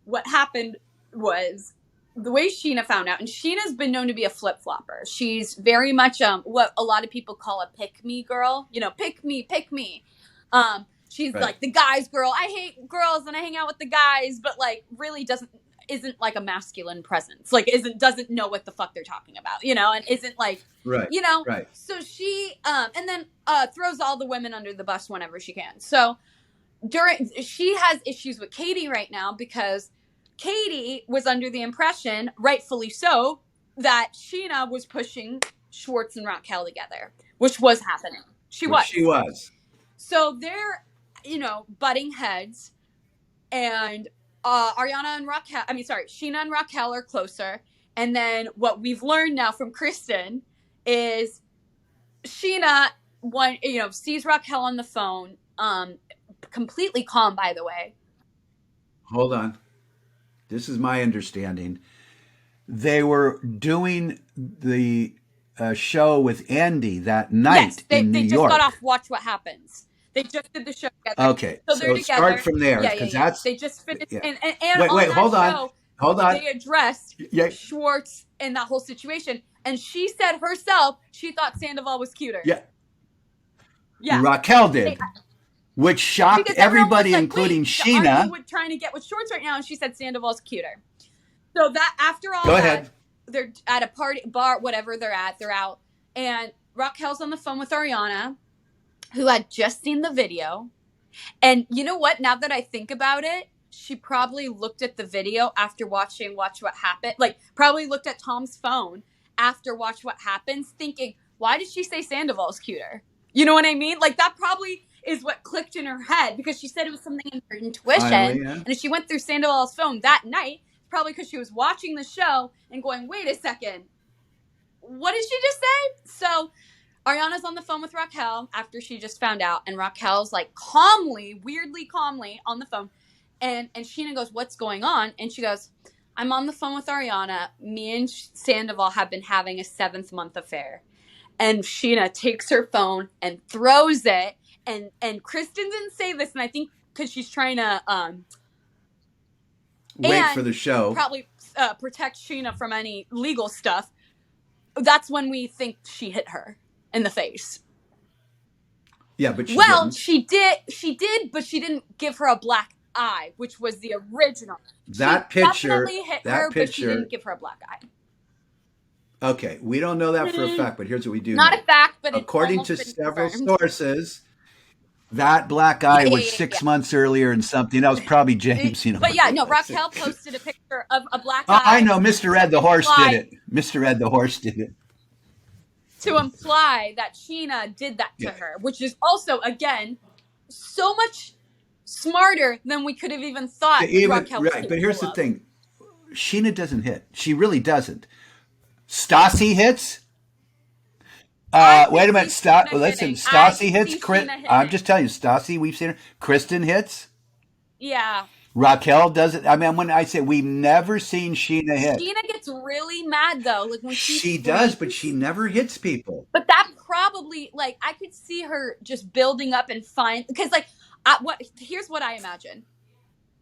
what happened was the way Sheena found out, and Sheena's been known to be a flip flopper. She's very much what a lot of people call a pick me girl. Pick me, pick me. She's Right. like the guys girl. I hate girls and I hang out with the guys, but like really isn't like a masculine presence. Like doesn't know what the fuck they're talking about, and isn't like Right. Right. So she and then throws all the women under the bus whenever she can. So she has issues with Katie right now because Katie was under the impression, rightfully so, that Sheena was pushing Schwartz and Raquel together, which was happening. She Which was. she was. So they're, butting heads, and Sheena and Raquel are closer. And then what we've learned now from Kristen is Sheena sees Raquel on the phone, completely calm, by the way. Hold on. This is my understanding. They were doing the show with Andy that night Yes, in New they just got off York. Watch What Happens. They just did the show together. Okay, So they're so start together. from there Yeah. because that's They just finished, yeah. and Wait, on that hold on, show, hold on. they addressed Yeah, Schwartz and that whole situation. And she said herself she thought Sandoval was cuter. yeah. Yeah. Raquel did, which shocked Because everyone was everybody, like, including wait, Sheena. Are you trying to get with Schwartz right now? And she said Sandoval's cuter. So that after all Go that, ahead. they're at a party, bar, whatever they're at, they're out. And Raquel's on the phone with Ariana, who had just seen the video. And you know what? Now that I think about it, she probably looked at the video after watching Watch What Happened. Like, probably looked at Tom's phone after Watch What Happens, thinking, why did she say Sandoval's cuter? You know what I mean? Like, that probably is what clicked in her head because she said it was something in her intuition. Yeah. And if she went through Sandoval's phone that night, probably because she was watching the show and going, wait a second, what did she just say? So Ariana's on the phone with Raquel after she just found out, and Raquel's like weirdly calmly on the phone. And Sheena goes, what's going on? And she goes, I'm on the phone with Ariana. Me and Sandoval have been having a 7th-month affair. And Sheena takes her phone and throws it. And Kristen didn't say this, and I think because she's trying to wait for the show. Probably protect Sheena from any legal stuff. That's when we think she hit her in the face. Yeah, but she didn't. She did, but she didn't give her a black eye, which was the original. That she picture definitely hit her, picture, but she didn't give her a black eye. Okay, we don't know that for a fact, but here's what we do Not know. a fact, but according it's to been several confirmed. sources, That black Yeah, eye yeah, was yeah, yeah. 6 months earlier and something. That was probably James, But yeah, no, I think. Raquel posted a picture of a black Oh, I eye know. Mr. to Ed the horse did imply it. Mr. Ed the horse did it. that Sheena did that to Yeah. her, which is also again so much smarter than we could have even thought Even Raquel was right, but here's capable the of. thing: Sheena doesn't hit. She really doesn't. Stassi hits. I Wait could a minute. see Sheena Listen, hitting. I Stassi could hits. see Sheena I'm hitting. just telling you, Stassi. We've seen her. Kristen hits. Yeah. Raquel does it. I mean, when I say we've never seen Sheena hit, Sheena gets really mad though, like when she she does, but swings. she never hits people. But that probably, like, I could see her just building up and find, because like, here's what I imagine.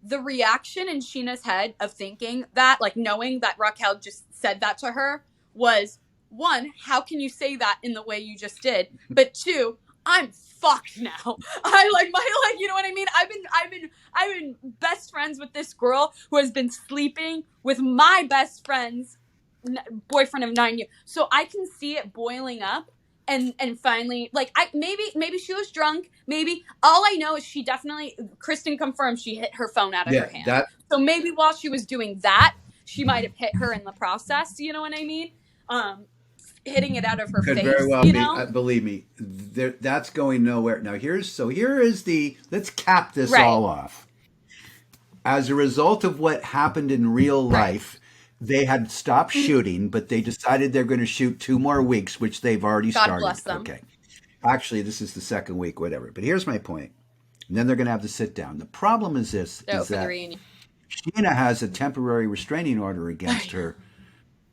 The reaction in Sheena's head of thinking that, like knowing that Raquel just said that to her, was one, how can you say that in the way you just did? But two, I'm fucked now. I like you know what I mean? I've been best friends with this girl who has been sleeping with my best friend's boyfriend of 9 years. So I can see it boiling up and finally, like, maybe she was drunk. Maybe all I know is she definitely, Kristen confirmed she hit her phone out of her Yeah, hand. that So maybe while she was doing that, she might have hit her in the process. You know what I mean? Hitting it out of her could very face. well You be. know? Believe me, that's going nowhere. Now here is the. Let's cap this Right. all off. As a result of what happened in real Right. life, they had stopped shooting, but they decided they're going to shoot 2 more weeks, which they've already God started. bless them. Okay. Actually, this is the second week, whatever. But here's my point. And then they're going to have to sit down. The problem is this: Oh, is for the that reunion. Sheena has a temporary restraining order against her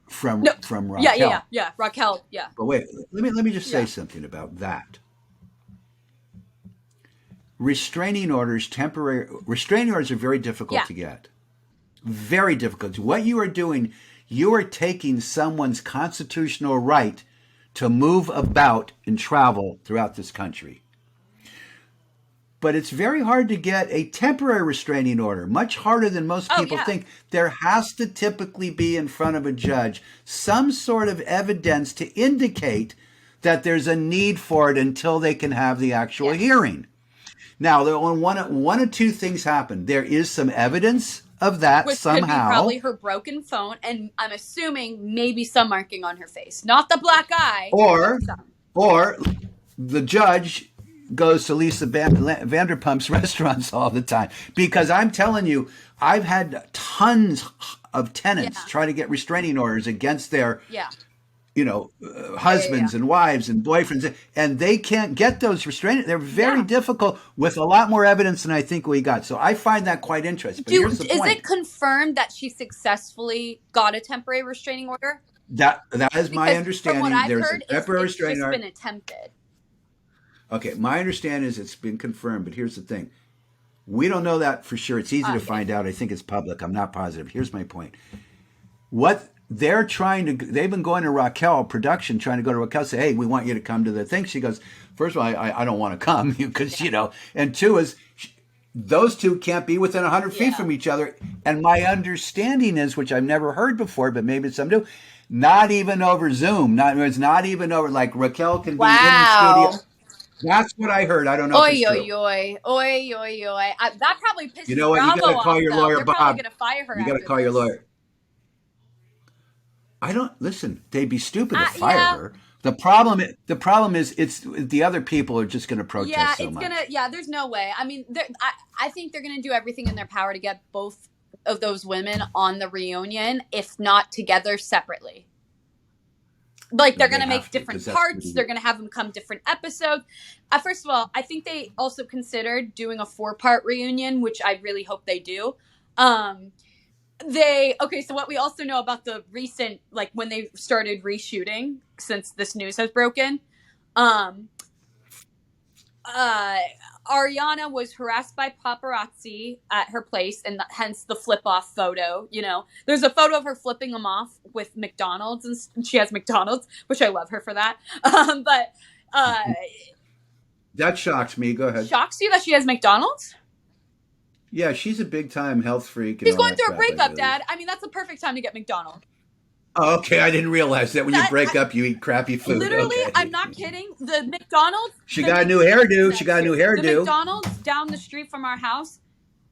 from No. Raquel. Yeah. Raquel. Yeah. But wait, let me just say Yeah. something about that. Restraining orders, temporary restraining orders are very difficult Yeah. to get. Very difficult. What you are doing, you are taking someone's constitutional right to move about and travel throughout this country. But it's very hard to get a temporary restraining order, much harder than most Oh people yeah. think. There has to typically be in front of a judge some sort of evidence to indicate that there's a need for it until they can have the actual Yes. hearing. Now, one of two things happen. There is some evidence of that Which could be somehow, probably her broken phone, and I'm assuming maybe some marking on her face. Not the black eye, but or some. or the judge goes to Lisa Vanderpump's restaurants all the time. Because I'm telling you, I've had tons of tenants Yeah. try to get restraining orders against their Yeah. husbands and wives and boyfriends, and they can't get those restraining. They're very Yeah. difficult with a lot more evidence than I think we got. So I find that quite interesting. But here's the Is point. it confirmed that she successfully got a temporary restraining order? That is my Because from understanding. what I've There's heard, a temporary it's restraining just order. been attempted. Okay, my understanding is it's been confirmed, but here's the thing. We don't know that for sure. It's easy to find out. I think it's public. I'm not positive. Here's my point. What they're they've been going to Raquel production, trying to go to Raquel, say, hey, we want you to come to the thing. She goes, first of all, I don't want to come because, and two is those two can't be within 100 feet from each other. And my understanding is, which I've never heard before, but maybe it's some new, not even over Zoom. It's not even over, like Raquel can be in the studio. That's what I heard. I don't know if it's true. Oi. That probably pisses You know what? You got Bravo to call off, your though. lawyer, They're probably Bob. going to fire her You got to after call your this. lawyer. I don't listen. They'd be stupid to fire Yeah. her. The problem is, it's the other people are just going to protest so much. There's no way. I mean, I think they're going to do everything in their power to get both of those women on the reunion, if not together separately. Like, they're going to make different parts. They're going to have them come different episodes. First of all, I think they also considered doing a 4-part reunion, which I really hope they do. So what we also know about the recent, like, when they started reshooting, since this news has broken, Ariana was harassed by paparazzi at her place, and hence the flip-off photo. There's a photo of her flipping them off with McDonald's, and she has McDonald's, which I love her for that. But that shocks me. Go ahead. Shocks you that she has McDonald's? Yeah, she's a big-time health freak. She's going through a breakup, Dad. I mean, that's the perfect time to get McDonald's. Oh, okay, I didn't realize that when you That break up, you eat crappy food. literally, I'm Okay. not kidding. She got a new hairdo. She That's got a true. new The hairdo. McDonald's down the street from our house,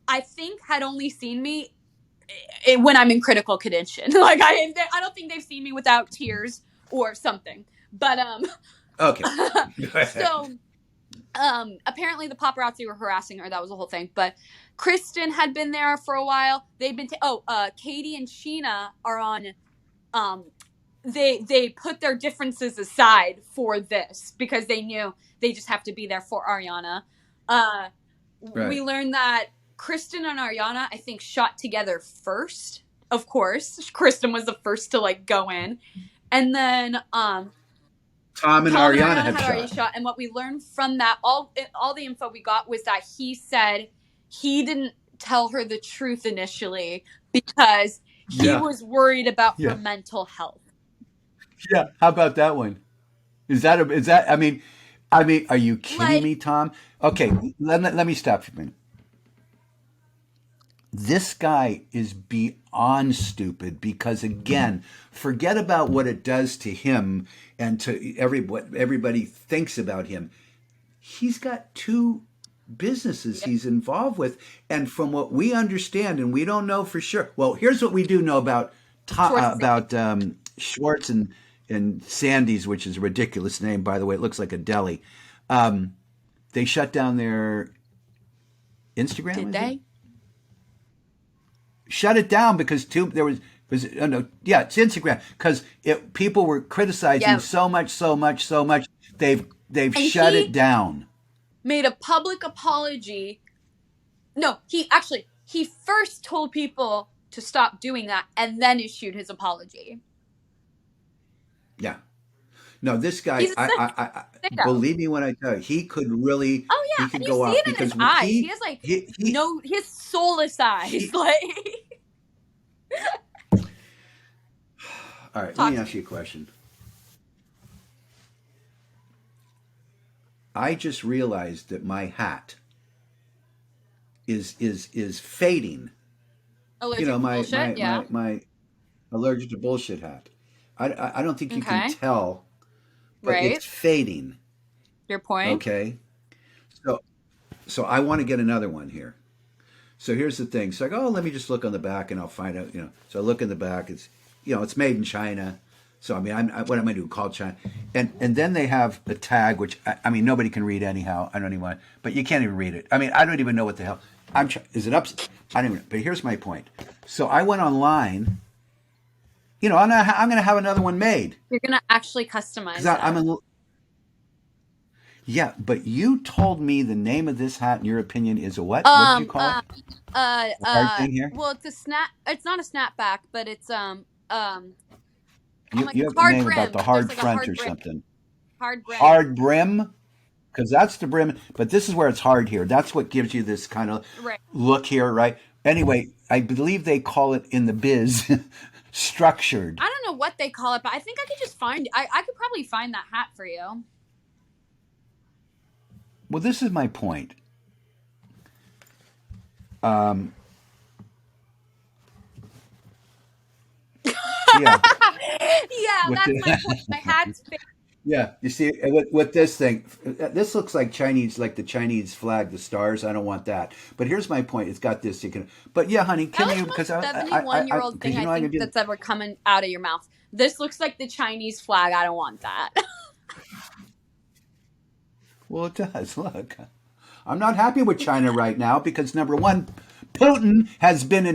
I think had only seen me when I'm in critical condition. Like I don't think they've seen me without tears or something. But Okay. Go ahead. so apparently the paparazzi were harassing her. That was the whole thing. But Kristen had been there for a while. They've been Katie and Sheena are on um they put their differences aside for this because they knew they just have to be there for Ariana. Uh Right. we learned that Kristen and Ariana, I think, shot together first. Of course, Kristen was the first to like go in, and then Tom and Tom and Ariana Ariana have had already shot. shot. And what we learned from that, all the info we got was that he said he didn't tell her the truth initially because he Yeah. was worried about her Yeah. mental health. Yeah. How about that one? Is that? I mean, are you kidding Like, me, Tom? Okay, let me stop you a minute. This guy is beyond stupid because again, forget about what it does to him and to what everybody thinks about him. He's got two businesses yep, he's involved with, and from what we understand, and we don't know for sure. Well, here's what we do know about Schwartz and Sandy. Schwartz and Sandy's, which is a ridiculous name, by the way. It looks like a deli. Um, they shut down their Instagram. Did Is it? they? Shut it down because there was no, yeah, it's Instagram because people were criticizing Yeah. so much. They've And shut he it down. made a public apology. No, he first told people to stop doing that and then issued his apology. Yeah. No, this guy, He's a sicko. believe me when I tell you, he could really, Oh he yeah, could and you go see off it in his because eyes. He has like he, his soulless eyes. he, Like, all right, let talk me to ask me. you a question. I just realized that my hat is fading. You Allergic know, to my bullshit. my Yeah. my my allergic to bullshit hat. I don't think you can Okay. tell, but Right. it's fading. Your point. Okay, so I want to get another one here. So here's the thing. So I go, oh, let me just look on the back and I'll find out. So I look in the back. It's made in China. So I mean, what am I doing? Called China, and then they have a tag, which I mean nobody can read anyhow. I don't even want, but you can't even read it. I mean, I don't even know what the hell. Is it up? I don't even. But here's my point. So I went online. I'm going to have another one made You're gonna actually because customize I'm that. a. Yeah, but you told me the name of this hat, in your opinion, is a what? What did you Um. call it? Uh. Uh. A hard thing here. Well, it's a snap. It's not a snapback, but it's Oh You my you have a hard name about brim. the There's hard like a front hard or brim. something. Hard brim. Hard brim, because that's the brim. But this is where it's hard here. That's what gives you this kind of Right. look here, right? Anyway, I believe they call it in the biz structured. I don't know what they call it, but I think I could just find. I could probably find that hat for you. Well, this is my point. Um, yeah, Yeah, with that's my the, point. My hat's fake. yeah, you see, with this thing, this looks like Chinese, like the Chinese flag, the stars. I don't want that. But here's my point. It's got this. You can, but yeah, honey, That can was you? the Because most 71-year-old because thing you I know I can think do. that's ever coming out of your mouth. This looks like the Chinese flag. I don't want that. Well, it does. Look, I'm not happy with China right now because number one, Putin has been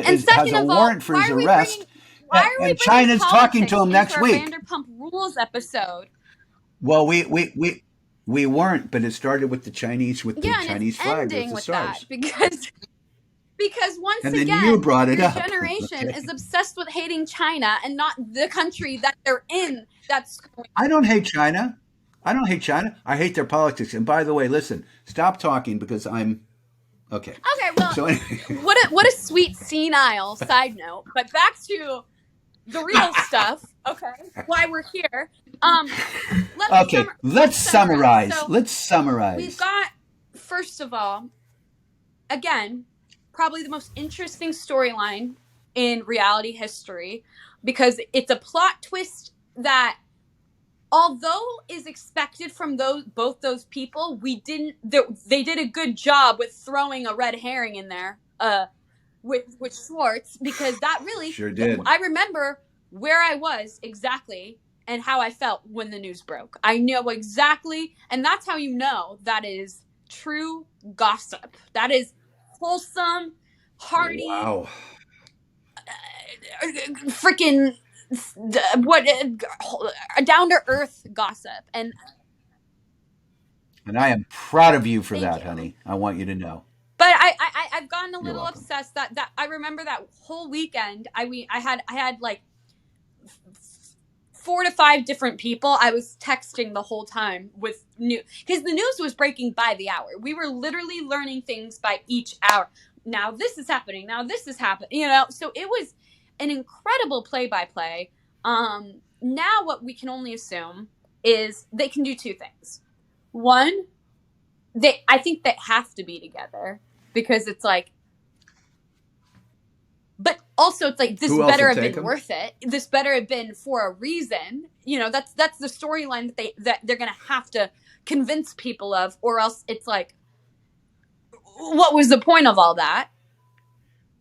And has second a of all, warrant for his arrest, why are we and bringing China's talking to politics him into next our week. Vanderpump Rules episode? Well, we weren't, but it started with the Yeah, and it's Chinese flag with ending the with that stars, because once and then you again, brought it your up. generation Okay, is obsessed with hating China and not the country that they're in. That's I don't hate China. I don't hate China. I hate their politics. And by the way, listen, stop talking because I'm okay. okay. Well, So anyway. what a sweet senile side note. But back to the real stuff. Okay, why we're here. Okay, let's let's summarize. summarize. So Let's we've summarize. got, first of all, again, probably the most interesting storyline in reality history. because it's a plot twist that, although is expected from both those people, they did a good job with throwing a red herring in there with Schwartz, because that really Sure did. I remember where I was exactly and how I felt when the news broke. I know exactly, and that's how you know that is true gossip. That is wholesome, hearty, Wow. freaking what down to earth gossip. And I am proud of you for thank that, you. honey. I want you to know. But I've gotten a You're little welcome. obsessed that I remember that whole weekend. I had like 4 to 5 different people I was texting the whole time with news, because the news was breaking by the hour. We were literally learning things by each hour. Now this is happening. Now this is happening. You know, so it was an incredible play-by-play. Now what we can only assume is they can do 2 things. One, I think they have to be together, because it's like, but also it's like, this better have been worth it. This better have been for a reason. You know, that's the storyline that they're gonna have to convince people of, or else it's like, what was the point of all that?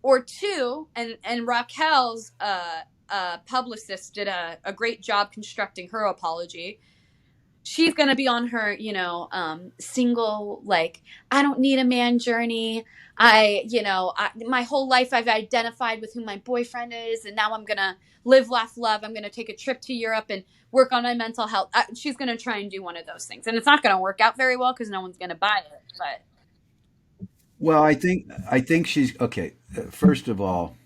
Or 2, and Raquel's publicist did a great job constructing her apology. She's going to be on her, single, like, I don't need a man journey. My whole life I've identified with who my boyfriend is, and now I'm going to live, laugh, love. I'm going to take a trip to Europe and work on my mental health. She's going to try and do one of those things. And it's not going to work out very well because no one's going to buy it. But Well, I think she's okay. First of all,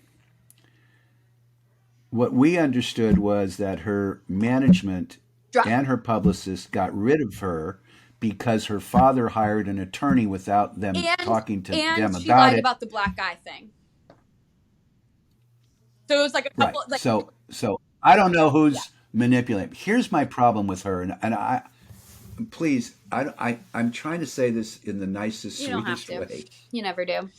what we understood was that her management and her publicist got rid of her because her father hired an attorney without them talking to them she about lied it. about the black eye thing. So it was like a couple. Right. Like, So I don't know who's manipulating. Here's my problem with her, and I please, I'm trying to say this in the nicest, you don't have sweetest to. way. You never do.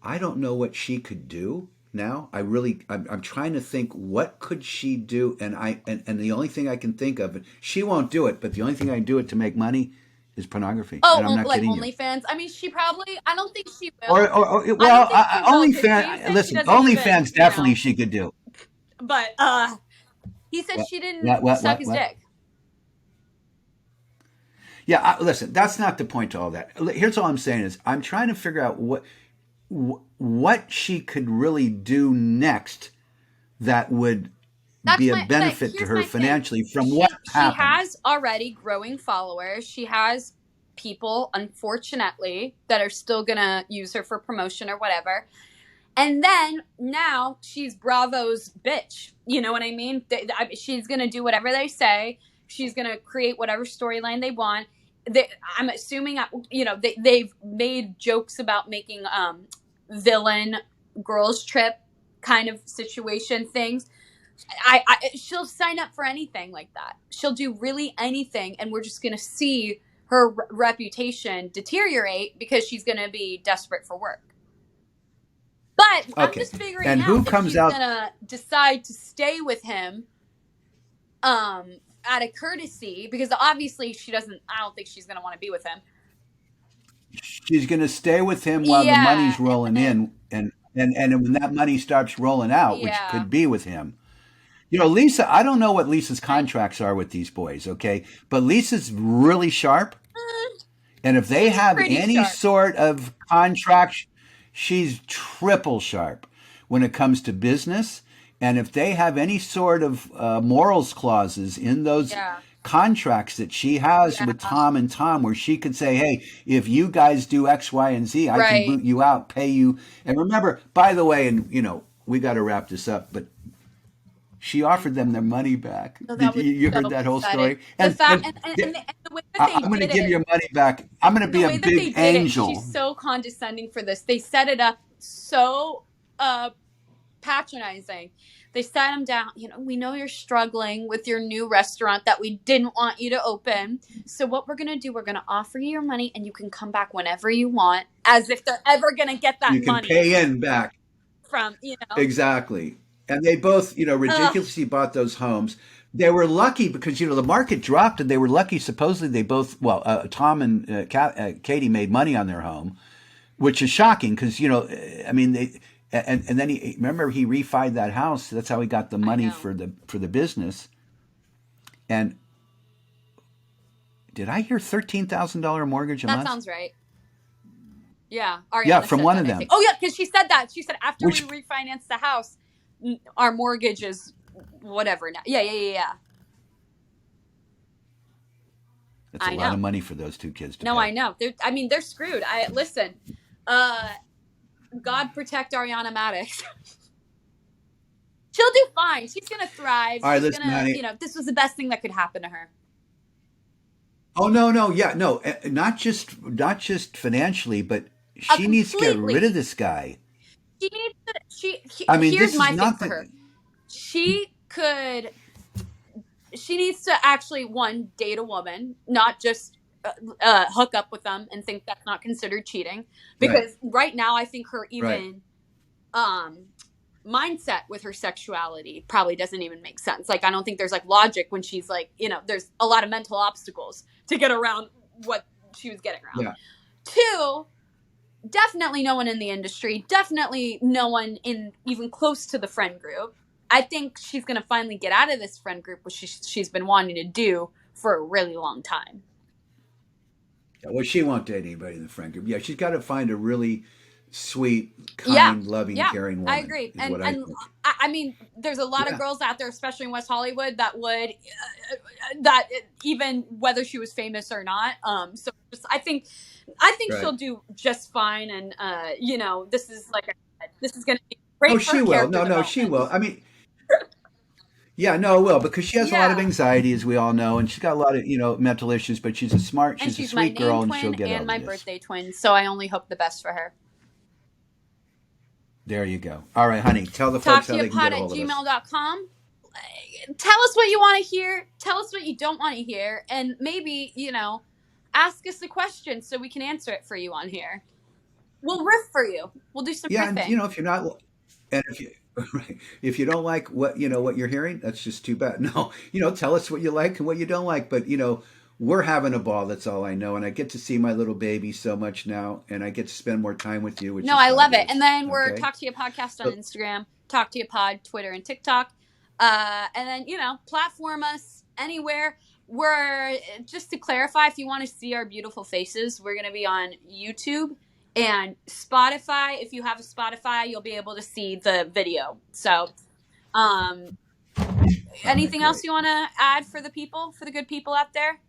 I don't know what she could do now. I'm trying to think, what could she do, and the only thing I can think of, she won't do it, but the only thing I can do it to make money is pornography, and I'm not Like kidding you. OnlyFans. I mean, she probably. I don't think she will. Or I well, don't think she will, because OnlyFans. Jay said she Listen, doesn't even. OnlyFans definitely she could do. But he said What? she didn't What? What? suck What? his What? dick. Yeah. Listen, that's not the point to all that. Here's all I'm saying is I'm trying to figure out what she could really do next that would be a benefit to her financially from what happened. She has already growing followers. She has people, unfortunately, that are still gonna use her for promotion or whatever. And then now she's Bravo's bitch. You know what I mean? She's gonna do whatever they say. She's gonna create whatever storyline they want. I'm assuming, they've made jokes about making villain girls trip kind of situation things. She'll sign up for anything like that. She'll do really anything, and we're just gonna see her reputation deteriorate because she's gonna be desperate for work. But I'm just figuring out if she's gonna decide to stay with him out of courtesy, because obviously she doesn't. I don't think she's gonna want to be with him. She's going to stay with him while the money's rolling in, and when that money starts rolling out, which could be with him. Lisa, I don't know what Lisa's contracts are with these boys, okay? But Lisa's really sharp. And if they have any sort of contract, she's triple sharp when it comes to business. And if they have any sort of morals clauses in those contracts that she has with Tom and Tom, where she could say, hey, if you guys do X, Y, and Z, I can boot you out, pay you. And remember, by the way, and we got to wrap this up, but she offered them their money back. You heard that whole story? And the way that they I'm going to give your money back. I'm going to be a big angel. She's so condescending for this. They set it up so patronizing. They sat him down. We know you're struggling with your new restaurant that we didn't want you to open. So what we're going to do, we're going to offer you your money, and you can come back whenever you want, as if they're ever going to get that money. You can pay in back. From, Exactly. And they both, Ugh, ridiculously bought those homes. They were lucky because the market dropped, and they were lucky. Supposedly, they both, well, Tom and Katie made money on their home, which is shocking because I mean they. And then remember he refied that house. That's how he got the I money know. for the business. And did I hear $13,000 mortgage a That month? sounds right. Yeah, Yeah, Ariana from said one that, of I think. them. Oh, yeah, because she said that. She said after we Which refinance the house, our mortgage is whatever now. Yeah, yeah, yeah, yeah. That's a I lot know. of money for those two kids to No, I pay. know. I mean, they're screwed. I listen. Uh, God protect Ariana Maddox. She'll do fine. She's gonna thrive. All right, She's listen, gonna, honey. this was the best thing that could happen to her. Oh no, no, yeah, no, not just financially, but she needs to get rid of Completely. this guy. She needs to. I mean, Here's this is my thing not for the her. She could. She needs to actually one date a woman, not just hook up with them and think that's not considered cheating. right, Because right now, I think her right. even um mindset with her sexuality probably doesn't even make sense. Like, I don't think there's like logic when she's like, there's a lot of mental obstacles to get around what she was getting around. Yeah. Two, definitely no one in the industry, definitely no one in even close to the friend group. I think she's going to finally get out of this friend group, which she's been wanting to do for a really long time. Yeah, well, she won't date anybody in the friend group. Yeah, she's got to find a really sweet, Yeah, kind, loving, yeah, caring I woman, agree. is And what I and think. I mean, there's a lot of Yeah, girls out there, especially in West Hollywood, that would that even whether she was famous or not. So just, I think right. she'll do just fine. And this is like I said, this is going to be great Oh, for her she will. character No, no, she development. will. I mean, yeah, no, it will because she has a lot of Yeah. anxiety, as we all know, and she's got a lot of mental issues. But And she's a she's my sweet name girl, and she'll twin get and over my this. birthday twin, so I only hope the best for her. There you go. All right, honey, tell the folks how they can talktopod get a at hold of us. gmail.com. Tell us what you want to hear. Tell us what you don't want to hear. And maybe, ask us a question so we can answer it for you on here. We'll riff for you. We'll do some Yeah, and riffing. if you're not, and if you right, if you don't like what you're hearing, that's just too bad. No, tell us what you like and what you don't like. But we're having a ball. That's all I know, and I get to see my little baby so much now, and I get to spend more time with you, which No, is I love it. And fabulous. then we're Okay, Talk to You Podcast on so Instagram, Talk to You Pod, Twitter, and TikTok. And then, platform us anywhere. We're, just to clarify, if you want to see our beautiful faces, we're going to be on YouTube and Spotify. If you have a Spotify, you'll be able to see the video. So, um, all right, anything else great. you want to add for the people, for the good people out there?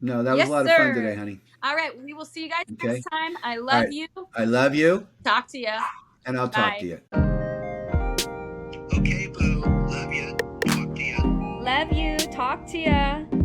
No, that was a Yes, lot of fun today, sir. honey. All right. We will see you guys next Okay, time. I all love right. you. I love you, Talk to you. and I'll talk to Bye. you. Okay, boo. Love you. Talk to you. Love you. Talk to you.